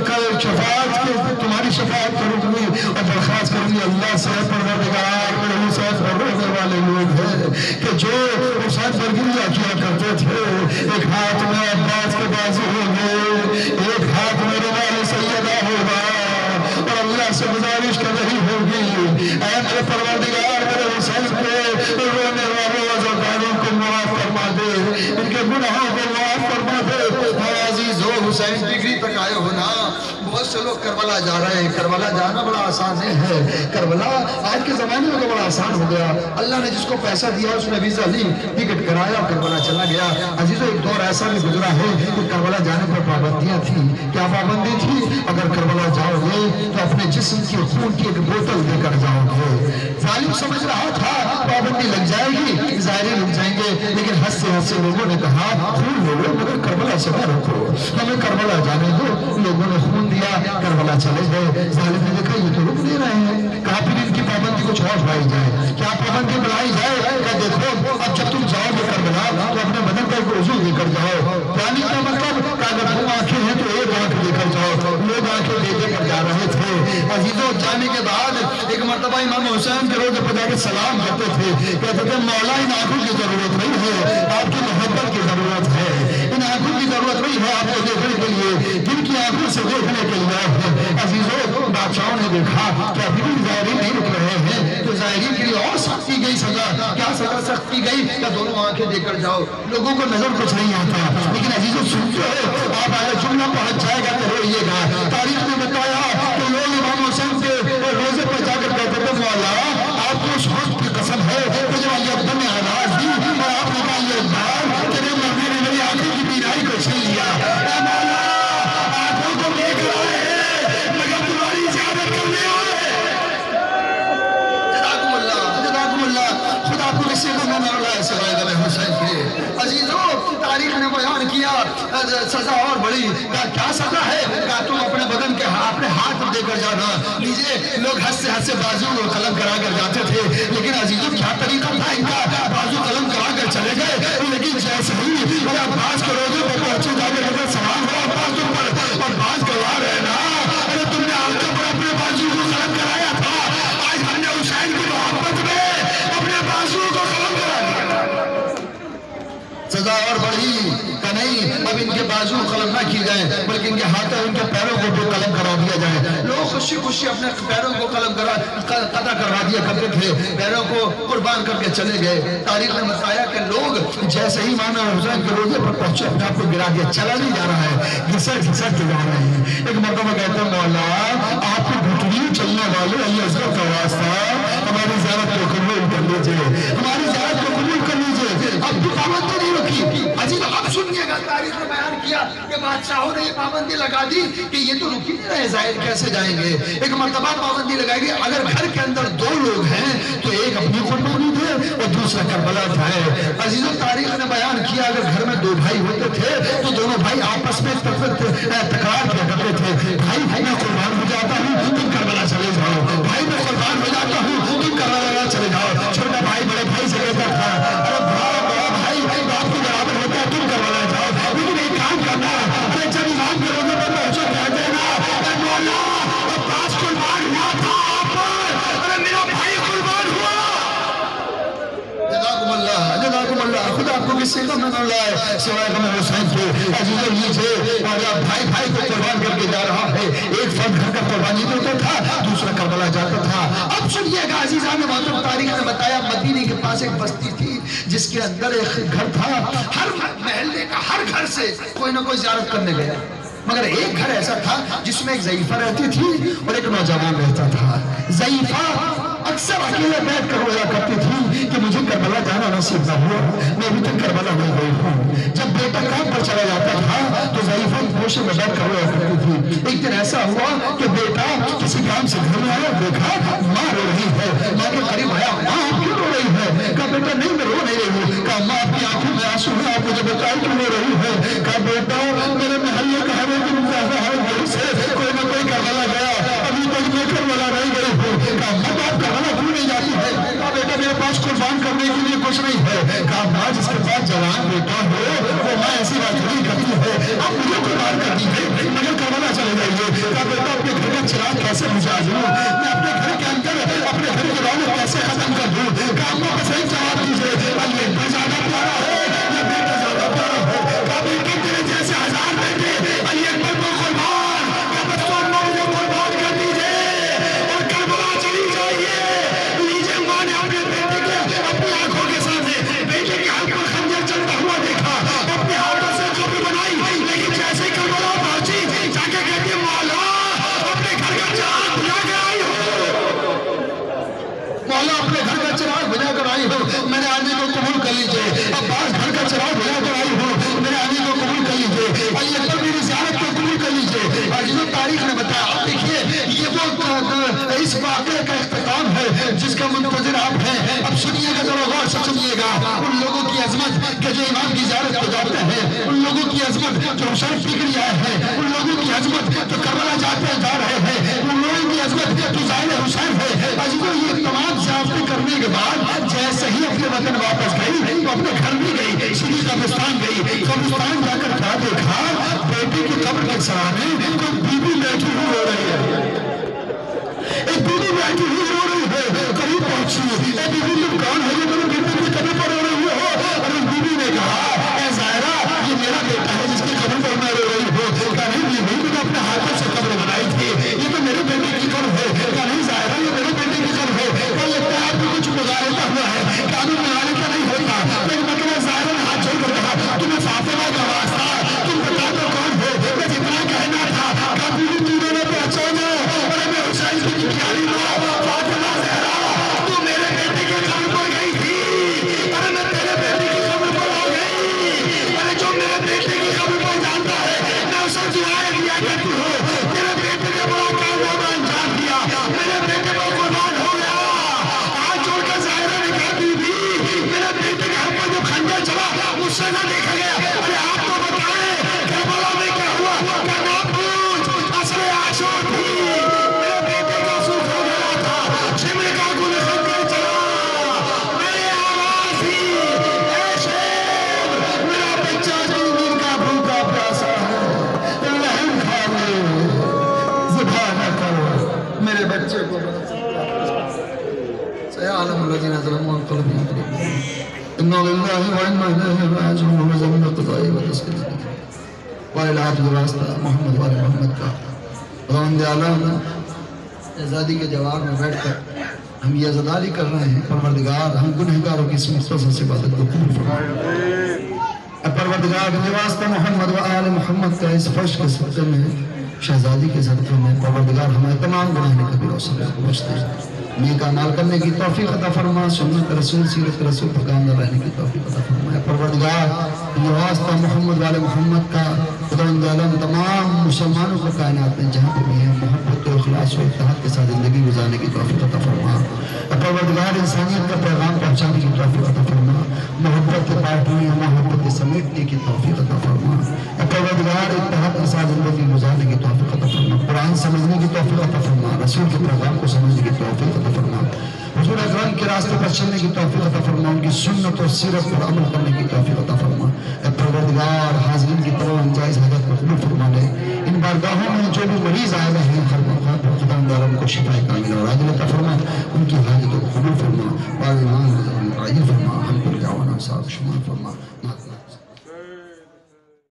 کل شفاعت کی تمہاری شفاعت کروں گی اور درخواست کروں گی اللہ سے، پروردگار میرے حسین پر رونے والے لوگ ہیں کہ جو حسین پر گریہ کیا کرتے تھے، ایک ہاتھ میں عباس کے بازو ہوں گے، ایک ہاتھ میں روال سیدہ ہوگا، اور اللہ سے گزارش کر رہی ہوگی اے میرے پروردگار میرے حسین کے رونے والوں عزاداروں کو معاف فرما دے، ان کے گناہوں کو معاف فرما دے۔ عزیزو حسین ڈگری تک آئے ہونا بہت سے لوگ کربلا جا رہے ہیں. کربلا جانا بڑا آسان نہیں ہے. کربلا آج کے زمانے میں تو بڑا آسان ہو گیا. اللہ نے جس کو پیسہ دیا اس نے ویزا لی, ٹکٹ کرایا اور کربلا چلا گیا. عزیزو ایک دور ایسا بھی گزرا ہے کہ کربلا جانے پر پابندیاں تھیں. کیا پابندی تھی؟ اگر کربلا جاؤ گے تو اپنے جسم کی خون کی ایک بوتل دے کر جاؤ گے. ظالم سمجھ رہا تھا پابندی لگ جائے گی, ظاہرے لگ جائیں گے, لیکن ہنستے لوگوں نے کہا خون لو مگر کربلا سے نہ رکھو, ہمیں کربلا جانے دو. لوگوں نے خون دیا, کربلا چلے گئے. ظالم نے دیکھا یہ تو رک نہیں رہے ہیں, کہا پھر ان کی پابندی کچھ اور بڑھائی جائے. کیا پابندی بڑھائی جائے؟ کہ دیکھو اب جب تم جاؤ گے کربلا تو اپنے بدن کا ایک وضو لے کر جاؤ. یعنی کیا مطلب کہ اگر دو آنکھیں ہیں تو ایک آنکھ لے کر جاؤ. لوگ آنکھیں دے کر جا رہے تھے. عزیزوں جانے کے بعد ایک مرتبہ امام حسین کے روزے پر جا کے سلام کرتے تھے, کہتے تھے مولا ان آنکھوں کی ضرورت نہیں ہے, آپ کی محبت کی ضرورت ہے. ان آنکھوں کی ضرورت نہیں ہے آپ کو دیکھنے کے لیے, جن کی آنکھوں سے دیکھنے کے لیے آپ ہیں. عزیزوں بادشاہوں نے دیکھا کہ ابھی بھی ظاہرین نہیں رک رہے ہیں تو ظاہرین کے لیے اور سخت کی گئی سزا. کیا سزا سخت کی گئی؟ کہ دونوں آنکھیں دے کر جاؤ. لوگوں کو نظر کچھ نہیں آتا, لیکن عزیزوں سنتے ہو آپ آگے جملہ پہنچ جائے گا تو روئیے گا. تاریخ نے بتایا کہ لوگ امام حسین کے روزے پر جا کر کہتے تھے مولا آپ کو اس وقت کی قسم ہے کہ جب علی عبداللہ نے آواز دی اور آپ نے کہا یہ بار کہ مرنے نے میری آنکھوں کی بینائی کو چھین لیا. اے مولا آنکھوں کو دیکھ رہے ہیں مگر تمہاری زیادت کرنے والے. جزاکم اللہ خدا آپ کو کسی کو نہ اللہ سوائے گلے حسین کے. عزیزوں تاریخ نے بیان کیا سزا اور بڑی. کیا سزا ہے؟ کہ تم اپنے بدن کے اپنے ہاتھ دے کر جانا. لیجئے لوگ ہنستے بازو اور قلم کرا کر جاتے تھے, لیکن عزیزوں کیا طریقہ تھا ان کا؟ بازو قلم کرا کر چلے گئے, لیکن جیسے ہی عباس کے روزے پر پہنچے جا کے سوال ہوا عباس پر, اور باز کروا رہے نا ارے تم نے آنکھوں پر اپنے بازو کو قلم کرایا تھا, آج ہم نے حسین کی محبت میں اپنے بازو کو قلم کرا دیا. سزا اور بڑھی کہ نہیں اب ان کے بازو قلم نہ کی جائیں بلکہ ان کے ہاتھوں ان کے پیروں کو بھی قلم کرا دیا جائے. لوگ خوشی خوشی اپنے پیروں کو قطع کروا دیا کرتے تھے, پیروں کو قربان کر کے چلے گئے. تاریخ نے بتایا کہ لوگ جیسے ہی امام حسین کے روزے پر پہنچے اپنے آپ کو گرا دیا, چلا نہیں جا رہا ہے, گھسٹ کے جا رہے ہیں. ایک مرتبہ کہتے ہیں مولا آپ کو گھٹنی چلنے والے علی اصغر کا واسطہ ہماری زیارت کو قبول کر لیجیے, ہماری زیارت کو قبول کر لیجیے. اب بھی پابندی نہیں رکھی. عزیز اب سنیے گا تاریخ نے بیان کیا کہ بادشاہوں نے یہ پابندی لگا دی کہ یہ تو رک ہی نہیں رہے, ظاہر کیسے جائیں گے. ایک مرتبہ پابندی لگائی گئی اگر گھر کے اندر دو لوگ ہیں تو ایک اپنی قربانی دے اور دوسرا کربلا جائے. عزیزوں تاریخ نے بیان کیا اگر گھر میں دو بھائی ہوتے تھے تو دونوں بھائی آپس میں تکرار کیا کرتے تھے, بھائی میں قربان ہو جاتا ہوں تم کربلا چلے جاؤ, بھائی میں قربان ہو جاتا ہوں تم کربلا چلے جاؤ. چھوٹا بھائی بڑے بھائی سے کہتا تھا ارے بڑا بھائی باپ کے برابر ہوتا ہے تم کربلا جاؤ, لیکن ایک کام کرنا ارے جب امام کے روزے پر پہنچو کہہ دینا اے مولا عباس قربان ہوا تھا آپ پر, ارے میرا بھائی قربان ہوا. جزاکم اللہ خدا آپ کو کسی کا من اللہ ہے سوائے غم حسین کے. عزیزوں نیچے اور بھائی کو قربان کر کے جا رہا ہے, ایک فرد گھر کا قربانی دیتا تھا دوسرا کربلا جاتا تھا. اب سنیے گا عزیزان محترم تاریخ نے بتایا مدینے کے پاس ایک بستی تھی جس کے اندر ایک گھر تھا, ہر محلے کا ہر گھر سے کوئی نہ کوئی زیارت کرنے گیا, مگر ایک گھر ایسا تھا جس میں ایک ضعیفہ رہتی تھی اور ایک نوجوان رہتا تھا. ضعیفہ اکثر اکیلے بیٹھ کر رویا کرتی تھی کہ مجھے کربلا جانا نصیب نہ ہوا, میں ابھی تک کربلا نہیں گئی ہوں. جب بیٹا کام پر چلا جاتا تھا تو ضعیفہ گوشے میں بیٹھ کر رویا کرتی تھی. ایک دن ایسا ہوا کہ بیٹا کسی کام سے گھر میں آیا, دیکھا ماں رو رہی ہے, ماں کے قریب آیا, ماں آپ کیوں رو رہی ہے؟ کہا بیٹا نہیں میں رو نہیں رہی ہوں. کہا ماں آپ کی آنکھوں میں آنسو ہے, آپ مجھے بتائیں کیوں رو رہی ہے؟ کہا بیٹا میرے محلے کا ہر ایک انتظار سے کوئی نہ کوئی کربلا گیا, ابھی تک میں کربلا نہیں گئی ہوں. کہا ماں آپ کربلا کیوں نہیں جاتی ہے؟ کہا بیٹا میرے پاس قربان کرنے کے لیے کچھ نہیں ہے. کہا ماں جس کے پاس جوان بیٹا ہو وہ ماں ایسی بات نہیں کرتی ہے, آپ مجھے قربان کر دیجیے مگر کربلا چلے جائیے. کہا بیٹا اپنے گھر کا چراغ کیسے بجھا دوں, میں اپنے گھر کے اندر اپنے گھر کی رونق کیسے ختم کر دوں؟ کہا ماں بس ایک جواب دیجیے, یہ زیادہ پیارا ہے یا بیٹا زیادہ پیارا ہے؟ کہا بیٹا تیرے جیسے ہزار حسین ٹک گیا ہے، ان لوگوں کی عظمت جو کربلا جاتے جا رہے ہیں، ان لوگوں کی عظمت جو ظاہر حسین ہے۔ عزیزوں یہ تمام ضیافتیں کرنے کے بعد جیسے ہی اپنے وطن واپس گئی، وہ اپنے گھر بھی گئی، سیدھی قبرستان گئی۔ قبرستان جا کر کیا دیکھا؟ بیٹی کی قبر کے سامنے کوئی بی بی بیٹھی ہوئی رو رہی ہے، ایک بی بی بیٹھی ہوئی رو رہی ہے۔ قریب پہنچی، اے بی بی تم کون ہو جو میرے بیٹے کی قبر پر رو رہی ہو؟ اور اس بی بی نے کہا اے زائرہ یہ میرا بیٹا ہے جس کی قبر پر میں رو رہی ہوں۔ کہا نہیں بی بی میں نے اپنے ہاتھوں سے قبر بنائی تھی، یہ تو میرے بیٹے کی قبر ہے۔ کہا نہیں زائرہ یہ میرے بیٹے کی قبر ہے۔ کہا لگتا ہے آپ کو کچھ مغالطہ ہوا ہے۔ قانون مغالطہ نہیں ہوتا، لیکن مطلب زائرہ نے ہاتھ جوڑ کر کہا تمہیں فاطمہ کا واسطہ، تم بتا دو کون ہو؟ میں جتنا کہنا تھا کہا بی بی تم نے پہچانا اور میں حسین کی پیاری ماں فاطمہ زہرا تو میرے بیٹے کی قبر پر گئی تھی، ارے میں تیرے بیٹے کی قبر پر ہو گئی۔ ارے جو میرے بیٹے کی قبر پر جانتا ہے میں اسے دعائیں دیا کرتی ہوں، تیرے بیٹے نے بڑا کارنامہ انجام دیا، میرے بیٹے پر قربان ہو گیا۔ ہاتھ جوڑ کر ظاہرہ نے کہا بی بی میرے بیٹے کے ہاتھ پر جو خنجر چلا مجھ سے نہ دیکھا گیا، ارے آپ تو بتائیں کربلا میں کیا ہوا؟ کیا نہ پوچھ اصل عاشور تھی، میرے بیٹے کا سوکھ ہو گیا تھا، شمر کا گل خنجر چلا، میری آواز ہی اے شیر میرا بچہ زمین کا بھوکا پیاسا ہے، لہم کھا لے ذبح نہ کرو میرے بچے کو۔ سيعلم الذين ظلموا عن قلبهم إنا لله وإنا إليه راجعون وزمن القضاء وتسكين وإلى واسطہ محمد وآل محمد کا رون دے عالم آزادی کے جواب میں بیٹھ کر ہم یہ عزاداری کر رہے ہیں پروردگار ہم گنہگاروں کی اس مختصر سی عبادت کو قبول فرما۔ پروردگار کے واسطہ محمد وآل محمد کا اس فرش کے صدقے میں شہزادی کے صدقے میں پروردگار ہمارے تمام گناہ کبیرہ سے بخشتے ہیں، نیک اعمال کرنے کی توفیق عطا فرما، سنت رسول سیرت رسول پر کام رہنے کی توفیق عطا فرما۔ پروردگار یہ واسطہ محمد والے محمد کا خداوند عالم تمام مسلمانوں کو کائنات میں جہاں پہ بھی ہیں محبت و اخلاص و اتحاد کے ساتھ زندگی گزارنے کی توفیق عطا فرما۔ پروردگار انسانیت کا پیغام پہنچانے کی توفیق عطا فرما، محبت کے بانٹنے محبت کے سمیٹنے کی توفیق عطا فرما۔ پروردگار اتحاد کے ساتھ زندگی گزارنے کی توفیق عطا فرما، قرآن سمجھنے کی توفیق عطا فرما، رسول کے پیغام کو سمجھنے کی توفیق عطا فرما، حضور اکرم کے راستے پر چلنے کی توفیق عطا فرما، ان کی سنت اور سیرت پر عمل کرنے کی توفیق عطا فرما۔ اے پروردگار حاضرین کی تمام جائز حاجت کو قبول فرما لے، ان بارگاہوں میں جو بھی مریض آئے ہوئے ہیں ہر موقع پر خداوند عالم کو شفا کامل اور عاجل عطا فرما، ان